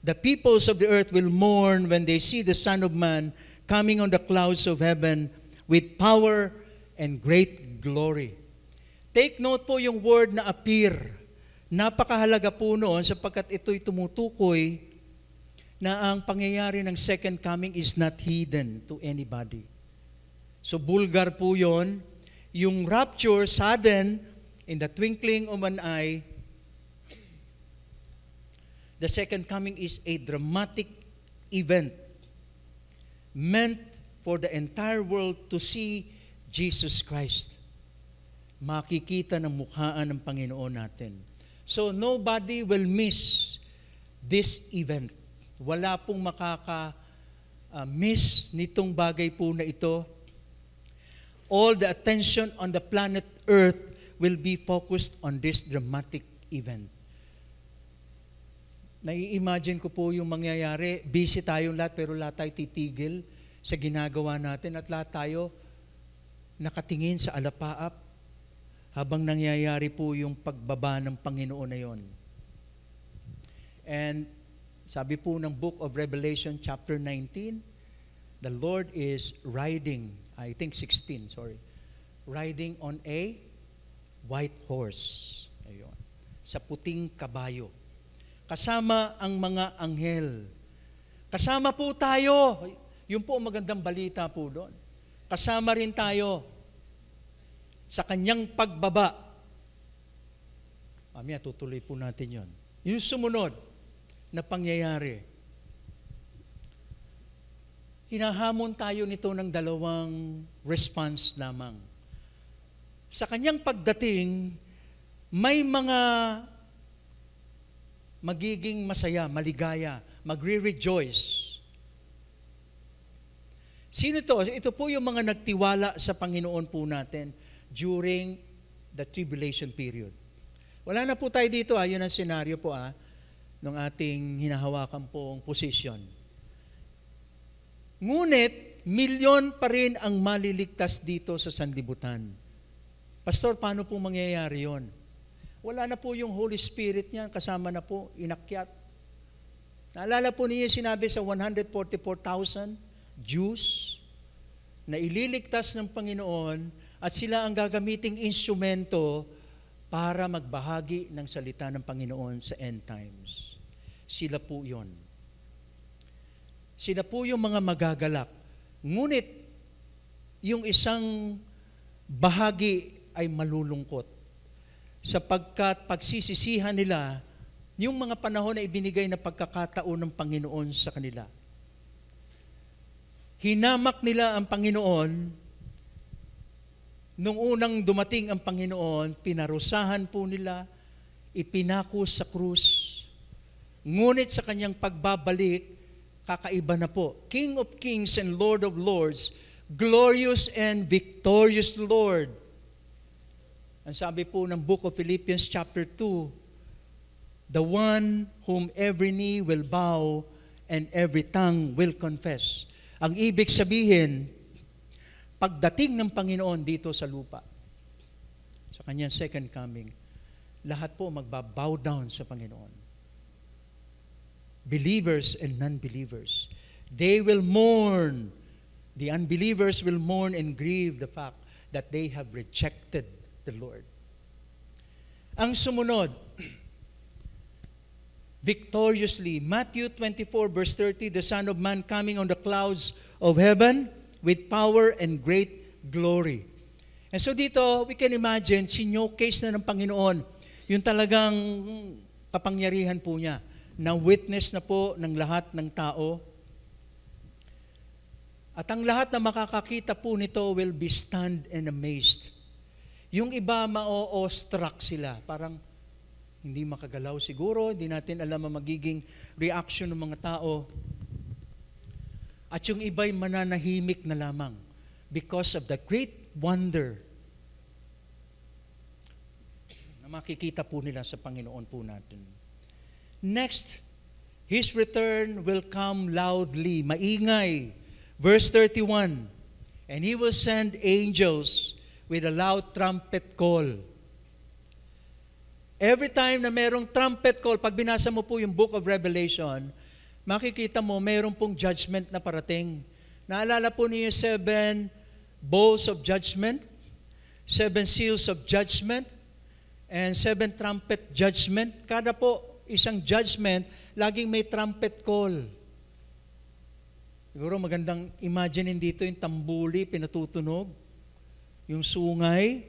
Speaker 1: the peoples of the earth will mourn when they see the Son of Man coming on the clouds of heaven with power and great glory. Take note po yung word na appear. Napakahalaga po noon sapagkat ito'y tumutukoy na ang pangyayari ng second coming is not hidden to anybody. So bulgar po yon. Yung rapture, sudden, in the twinkling of an eye, the second coming is a dramatic event meant for the entire world to see Jesus Christ. Makikita ng mukhaan ng Panginoon natin. So nobody will miss this event. Wala pong makaka-miss nitong bagay po na ito. All the attention on the planet Earth will be focused on this dramatic event. Nai-imagine ko po yung mangyayari, busy tayong lahat pero lahat tayo titigil sa ginagawa natin at lahat tayo nakatingin sa alapaap habang nangyayari po yung pagbaba ng Panginoon na yon. And sabi po ng Book of Revelation chapter 19, the Lord is riding, I think 16, riding on a white horse. Ayun. Sa puting kabayo. Kasama ang mga anghel. Kasama po tayo. Yun po ang magandang balita po doon. Kasama rin tayo sa kanyang pagbaba. Mamaya tutuloy po natin yun. Yung sumunod na pangyayari. Hinahamon tayo nito ng dalawang response lamang. Sa kanyang pagdating, may mga magiging masaya, maligaya, magre-rejoice. Sino to? Ito po yung mga nagtiwala sa Panginoon po natin during the tribulation period. Wala na po tayo dito, yun ang senaryo po ng ating hinahawakan pong posisyon. Ngunit, milyon pa rin ang maliligtas dito sa sanlibutan. Pastor, paano po mangyayari yon? Wala na po yung Holy Spirit niya, kasama na po, inakyat. Naalala po niyo sinabi sa 144,000 Jews na ililigtas ng Panginoon at sila ang gagamiting instrumento para magbahagi ng salita ng Panginoon sa end times. Sila po yon. Sila po yung mga magagalak. Ngunit, yung isang bahagi ay malulungkot. Sapagkat pagsisisihan nila, yung mga panahon na ibinigay na pagkakataon ng Panginoon sa kanila. Hinamak nila ang Panginoon. Nung unang dumating ang Panginoon, pinarusahan po nila, ipinako sa krus. Ngunit sa kanyang pagbabalik, kakaiba na po. King of Kings and Lord of Lords, glorious and victorious Lord. Ang sabi po ng Book of Philippians chapter 2, the one whom every knee will bow and every tongue will confess. Ang ibig sabihin, pagdating ng Panginoon dito sa lupa, sa kanyang second coming, lahat po magbabow down sa Panginoon. Believers and non-believers. They will mourn. The unbelievers will mourn and grieve the fact that they have rejected the Lord. Ang sumunod, victoriously, Matthew 24 verse 30, the Son of Man coming on the clouds of heaven with power and great glory. And so dito, we can imagine, sinyo-case na ng Panginoon, yung talagang kapangyarihan po niya, na witness na po ng lahat ng tao. At ang lahat na makakakita po nito will be stunned and amazed. Yung iba, ma-o-struck sila. Parang hindi makagalaw siguro, hindi natin alam ang magiging reaction ng mga tao. At yung iba'y mananahimik na lamang because of the great wonder na makikita po nila sa Panginoon po natin. Next, His return will come loudly, maingay. Verse 31, and He will send angels with a loud trumpet call. Every time na merong trumpet call, pag binasa mo po yung Book of Revelation, makikita mo mayroong pong judgment na parating. Naalala po niyo 7 bowls of judgment, 7 seals of judgment, and 7 trumpet judgment. Kada po isang judgment, laging may trumpet call. Siguro magandang imaginein dito yung tambuli, pinatutunog, yung sungay.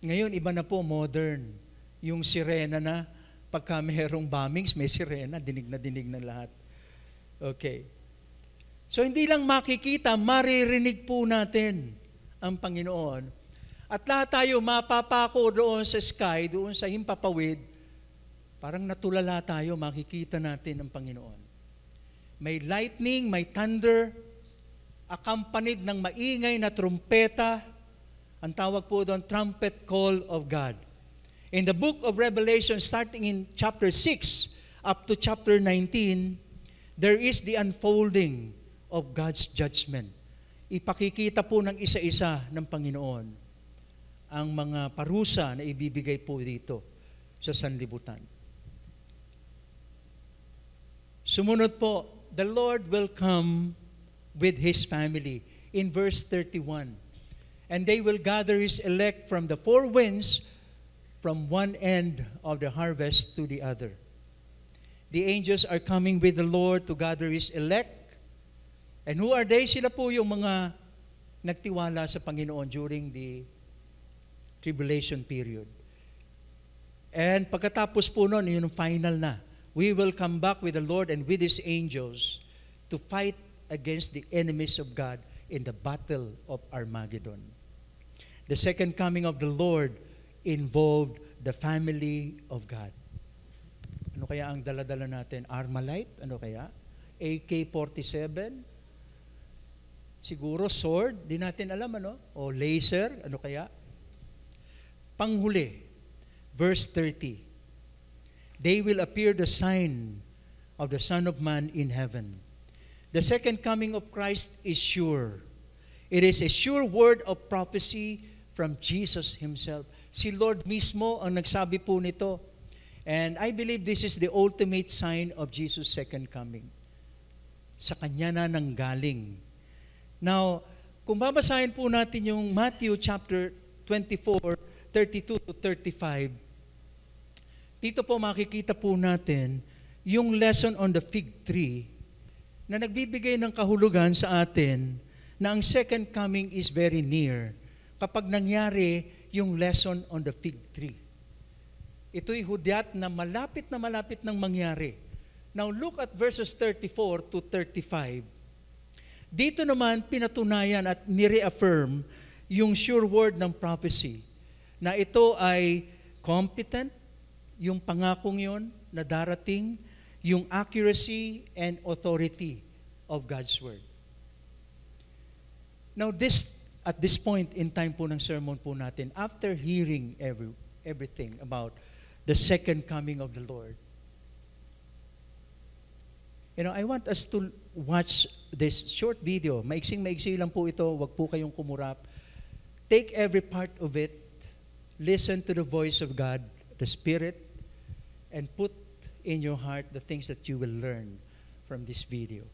Speaker 1: Ngayon, iba na po, modern. Yung sirena na, pagka mayroong bombings, may sirena, dinig na lahat. Okay. So, hindi lang makikita, maririnig po natin ang Panginoon. At lahat tayo mapapako doon sa sky, doon sa himpapawid, parang natulala tayo, makikita natin ang Panginoon. May lightning, may thunder, accompanied ng maingay na trumpeta, ang tawag po doon, trumpet call of God. In the book of Revelation, starting in chapter 6 up to chapter 19, there is the unfolding of God's judgment. Ipakikita po ng isa-isa ng Panginoon ang mga parusa na ibibigay po dito sa sanlibutan. Sumunod po, the Lord will come with His family in verse 31. And they will gather His elect from the four winds, from one end of the harvest to the other. The angels are coming with the Lord to gather His elect. And who are they? Sila po yung mga nagtiwala sa Panginoon during the tribulation period. And pagkatapos po nun, yun ang final na. We will come back with the Lord and with His angels to fight against the enemies of God in the battle of Armageddon. The second coming of the Lord involved the family of God. Ano kaya ang dala-dala natin? Armalite? Ano kaya? AK-47? Siguro sword? Di natin alam, ano? O laser? Ano kaya? Panghuli, verse 30. They will appear the sign of the Son of Man in heaven. The second coming of Christ is sure. It is a sure word of prophecy from Jesus Himself. Si Lord mismo ang nagsabi po nito. And I believe this is the ultimate sign of Jesus' second coming. Sa Kanya na nanggaling. Now, kung babasahin po natin yung Matthew chapter 24, 32 to 35, dito po makikita po natin yung lesson on the fig tree na nagbibigay ng kahulugan sa atin na ang second coming is very near kapag nangyari yung lesson on the fig tree. Ito'y hudyat na malapit nang mangyari. Now look at verses 34 to 35. Dito naman pinatunayan at nireaffirm yung sure word ng prophecy na ito ay competent, yung pangakong yon na darating, yung accuracy and authority of God's Word. Now at this point in time po ng sermon po natin, after hearing everything about the second coming of the Lord, I want us to watch this short video. Maiksing-maiksi lang po ito, wag po kayong kumurap. Take every part of it, listen to the voice of God, the Spirit, and put in your heart the things that you will learn from this video.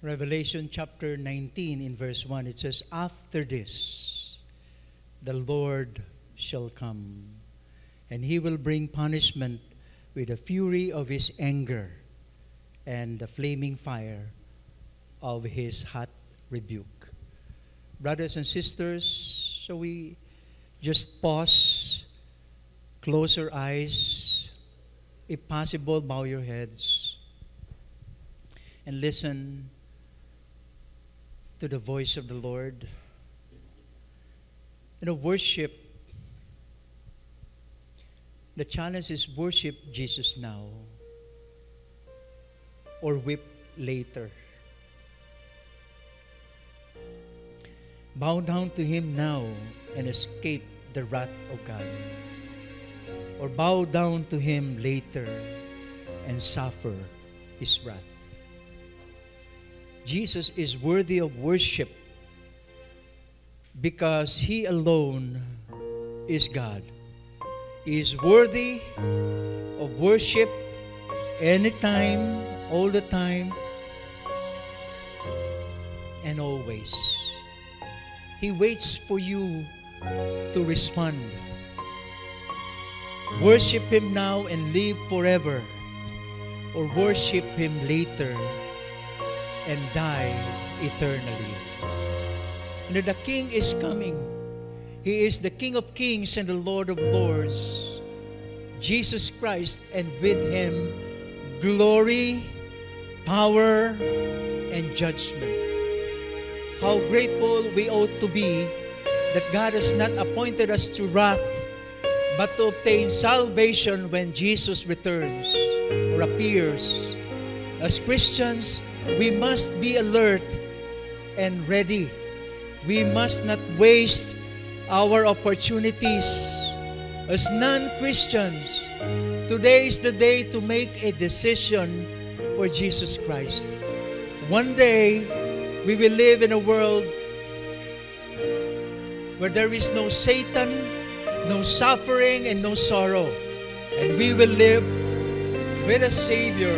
Speaker 1: Revelation chapter 19 in verse 1, it says, "After this, the Lord shall come, and he will bring punishment with the fury of his anger and the flaming fire of his hot rebuke." Brothers and sisters, shall we just pause, close our eyes, if possible, bow your heads, and listen to the voice of the Lord. Worship. The challenge is worship Jesus now or weep later. Bow down to him now and escape the wrath of God, or bow down to him later and suffer his wrath. Jesus is worthy of worship because he alone is God. He is worthy of worship anytime, all the time, and always. He waits for you to respond. Worship him now and live forever, or worship him later and die eternally. The King is coming. He is the King of Kings and the Lord of Lords, Jesus Christ, and with him glory, power, and judgment. How grateful we ought to be that God has not appointed us to wrath, but to obtain salvation when Jesus returns or appears. As Christians, we must be alert and ready. We must not waste our opportunities. As non-Christians, today is the day to make a decision for Jesus Christ. One day, we will live in a world where there is no Satan, no suffering, and no sorrow. And we will live with a Savior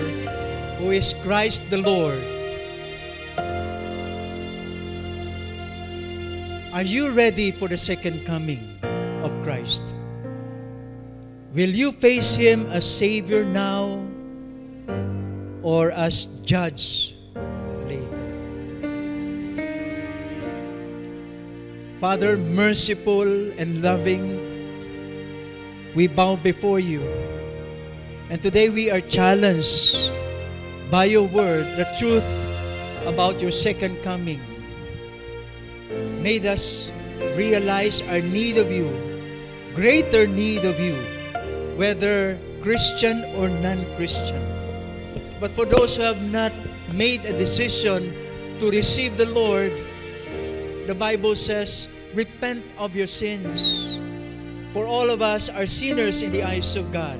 Speaker 1: who is Christ the Lord. Are you ready for the second coming of Christ? Will you face him as Savior now or as Judge later? Father, merciful and loving, we bow before you. And today we are challenged by your word, the truth about your second coming. Made us realize our need of you, greater need of you, whether Christian or non-Christian. But for those who have not made a decision to receive the Lord, the Bible says, repent of your sins. For all of us are sinners in the eyes of God.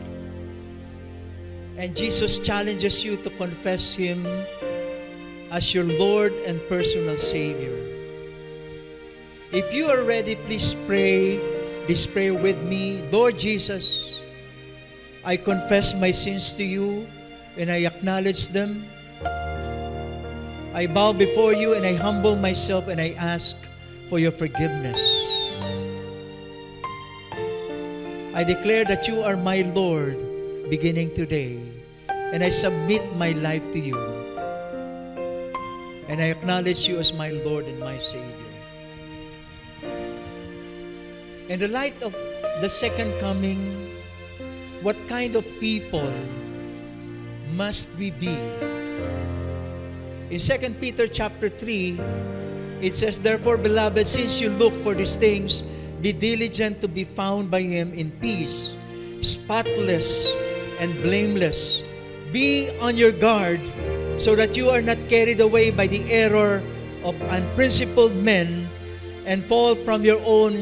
Speaker 1: And Jesus challenges you to confess him as your Lord and personal Savior. If you are ready, please pray this prayer with me. Lord Jesus, I confess my sins to you and I acknowledge them. I bow before you and I humble myself and I ask for your forgiveness. I declare that you are my Lord beginning today, and I submit my life to you. And I acknowledge you as my Lord and my Savior. In the light of the second coming, what kind of people must we be? In 2 Peter chapter 3, it says, "Therefore, beloved, since you look for these things, be diligent to be found by him in peace, spotless and blameless. Be on your guard so that you are not carried away by the error of unprincipled men and fall from your own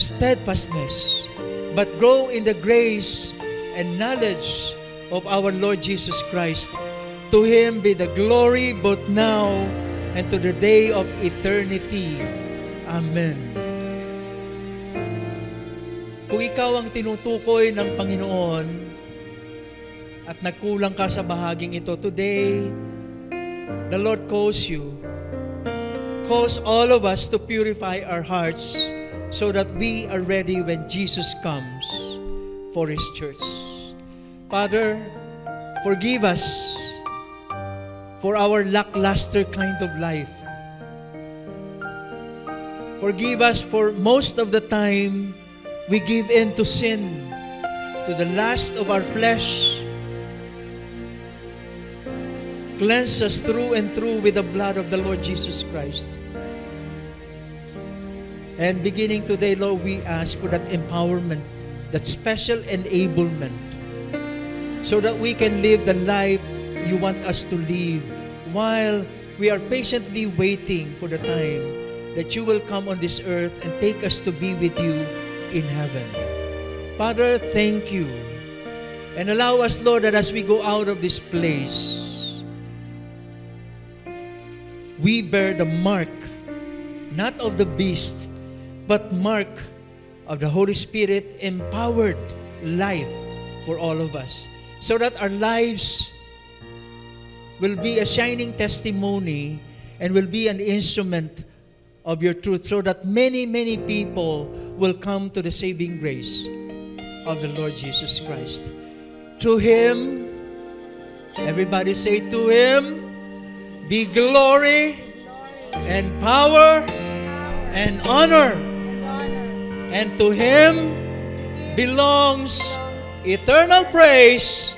Speaker 1: steadfastness, but grow in the grace and knowledge of our Lord Jesus Christ. To him be the glory both now and to the day of eternity. Amen." Kung ikaw ang tinutukoy ng Panginoon at nagkulang ka sa bahaging ito, today, the Lord calls you, calls all of us to purify our hearts so that we are ready when Jesus comes for His church. Father, forgive us for our lackluster kind of life. Forgive us for most of the time we give in to sin, to the lust of our flesh. Cleanse us through and through with the blood of the Lord Jesus Christ. And beginning today, Lord, we ask for that empowerment, that special enablement, so that we can live the life you want us to live while we are patiently waiting for the time that you will come on this earth and take us to be with you in heaven. Father, thank you. And allow us, Lord, that as we go out of this place, we bear the mark, not of the beast, but mark of the Holy Spirit empowered life for all of us, so that our lives will be a shining testimony and will be an instrument of your truth, so that many, many people will come to the saving grace of the Lord Jesus Christ. To Him, everybody say, to Him be glory and power and honor. And to Him belongs eternal praise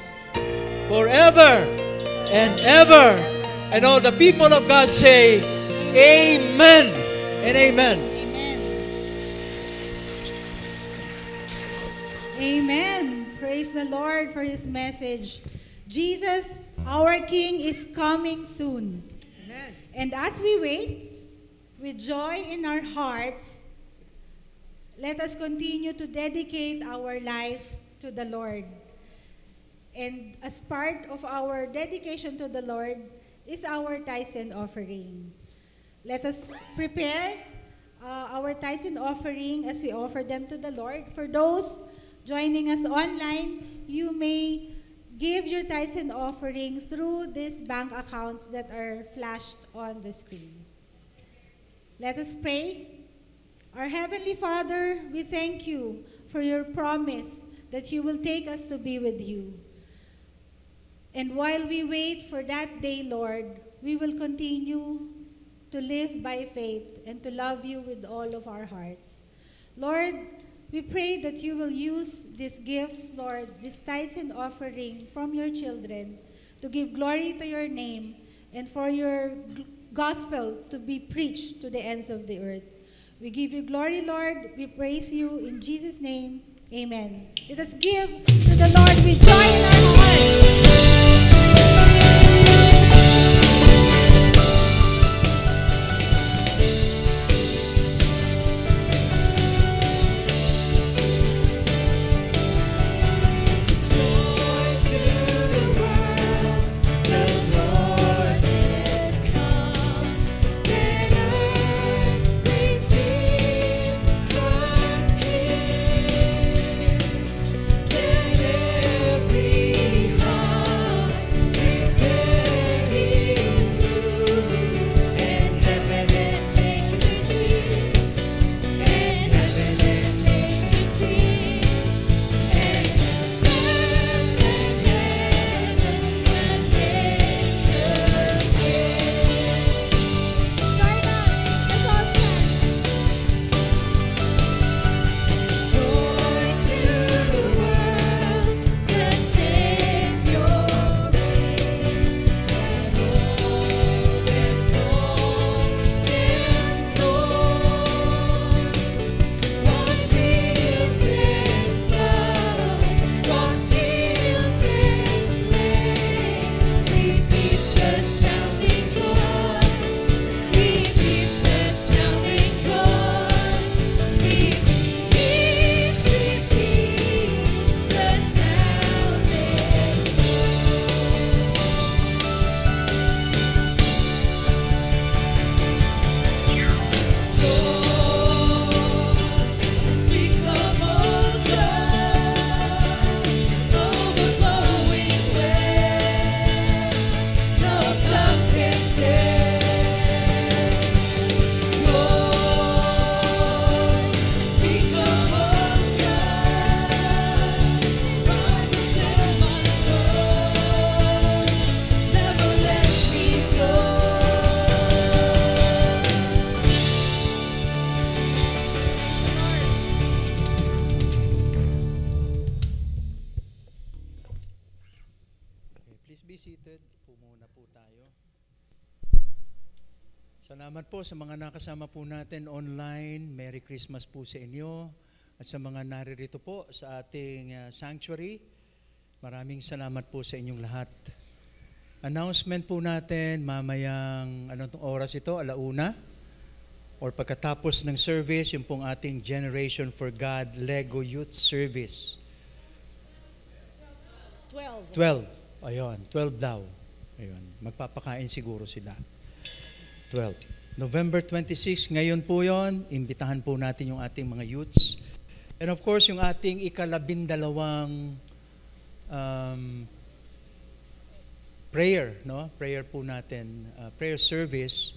Speaker 1: forever and ever. And all the people of God say, Amen and amen.
Speaker 2: Amen. Praise the Lord for His message. Jesus, our King, is coming soon.
Speaker 4: Amen.
Speaker 2: And as we wait, with joy in our hearts, let us continue to dedicate our life to the Lord. And as part of our dedication to the Lord is our tithes and offering. Let us prepare our tithes and offering as we offer them to the Lord. For those joining us online, you may give your tithes and offering through these bank accounts that are flashed on the screen. Let us pray. Our Heavenly Father, we thank you for your promise that you will take us to be with you. And while we wait for that day, Lord, we will continue to live by faith and to love you with all of our hearts. Lord, we pray that you will use these gifts, Lord, these tithes and offering from your children to give glory to your name and for your gospel to be preached to the ends of the earth. We give you glory, Lord. We praise you in Jesus' name. Amen. Let us give to the Lord with joy in our hearts.
Speaker 3: Every
Speaker 1: Muna po tayo. Salamat po sa mga nakasama po natin online. Merry Christmas po sa inyo. At sa mga naririto po sa ating sanctuary, maraming salamat po sa inyong lahat. Announcement po natin mamayang anong oras ito, 1:00 or pagkatapos ng service, yung pong ating Generation for God Lego Youth Service. 12. Ayun, 12 daw. Ayun, magpapakain siguro sila. 12. November 26, ngayon po yon, imbitahan po natin yung ating mga youths. And of course, yung ating ikalabindalawang prayer, no? Prayer po natin, prayer service.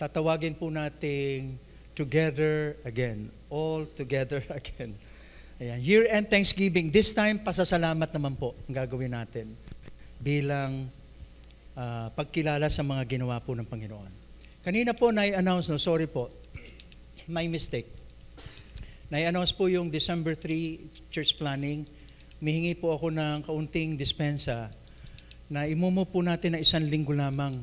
Speaker 1: Tatawagin po nating together again, all together again. Ayan, year-end Thanksgiving. This time, pasasalamat naman po ang gagawin natin bilang pagkilala sa mga ginawa po ng Panginoon. Kanina po na-announce, no, sorry po, my mistake. Na-announce po yung December 3 church planning. Mihingi po ako ng kaunting dispensa na imumo po natin na 1 linggo lamang.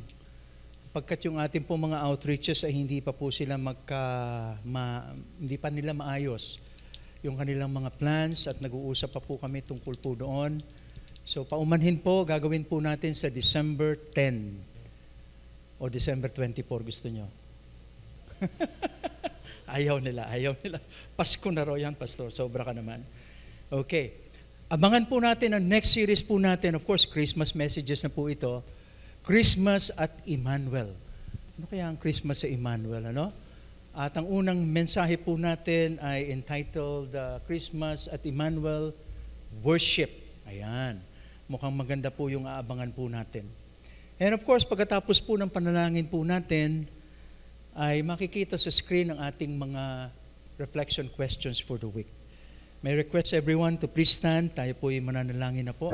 Speaker 1: Pagkat yung ating po mga outreaches ay hindi pa po sila hindi pa nila maayos yung kanilang mga plans at nag-uusap pa po kami tungkol po doon. So paumanhin po, gagawin po natin sa December 10 o December 24 gusto nyo. Ayaw nila. Pasko na raw yan, Pastor. Sobra ka naman. Okay. Abangan po natin ang next series po natin. Of course, Christmas messages na po ito. Christmas at Emmanuel. Ano kaya ang Christmas sa Emmanuel, ano? At ang unang mensahe po natin ay entitled Christmas at Emmanuel Worship. Ayan. Mukhang maganda po yung aabangan po natin. And of course, pagkatapos po ng panalangin po natin, ay makikita sa screen ang ating mga reflection questions for the week. May request everyone to please stand. Tayo po ay mananalangin na po.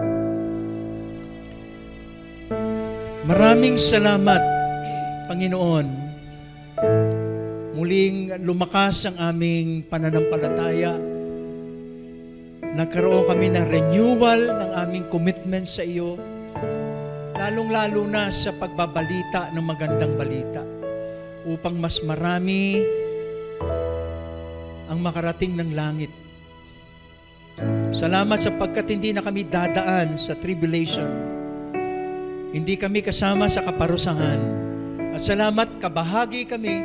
Speaker 1: Maraming salamat, Panginoon. Muling lumakas ang aming pananampalataya. Nagkaroon kami ng renewal ng aming commitment sa iyo, lalong-lalo na sa pagbabalita ng magandang balita, upang mas marami ang makarating ng langit. Salamat sapagkat hindi na kami dadaan sa tribulation. Hindi kami kasama sa kaparusahan. At salamat, kabahagi kami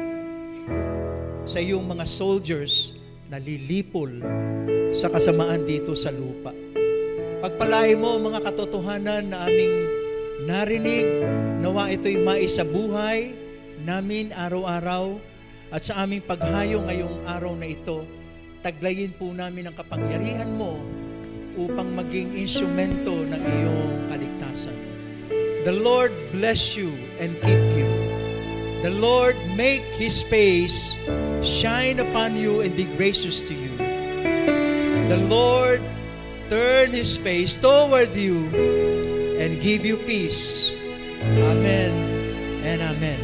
Speaker 1: sa iyong mga soldiers na lilipol sa kasamaan dito sa lupa. Pagpalain mo ang mga katotohanan na aming narinig, nawa ito'y maisabuhay namin araw-araw at sa aming paghayo ngayong araw na ito, taglayin po namin ang kapangyarihan mo upang maging instrumento ng iyong kaligtasan. The Lord bless you and keep you. The Lord make His face shine upon you and be gracious to you. The Lord turn His face toward you and give you peace. Amen and amen.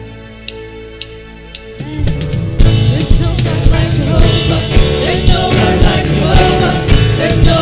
Speaker 3: There's no God like Jehovah. There's no God like Jehovah. There's no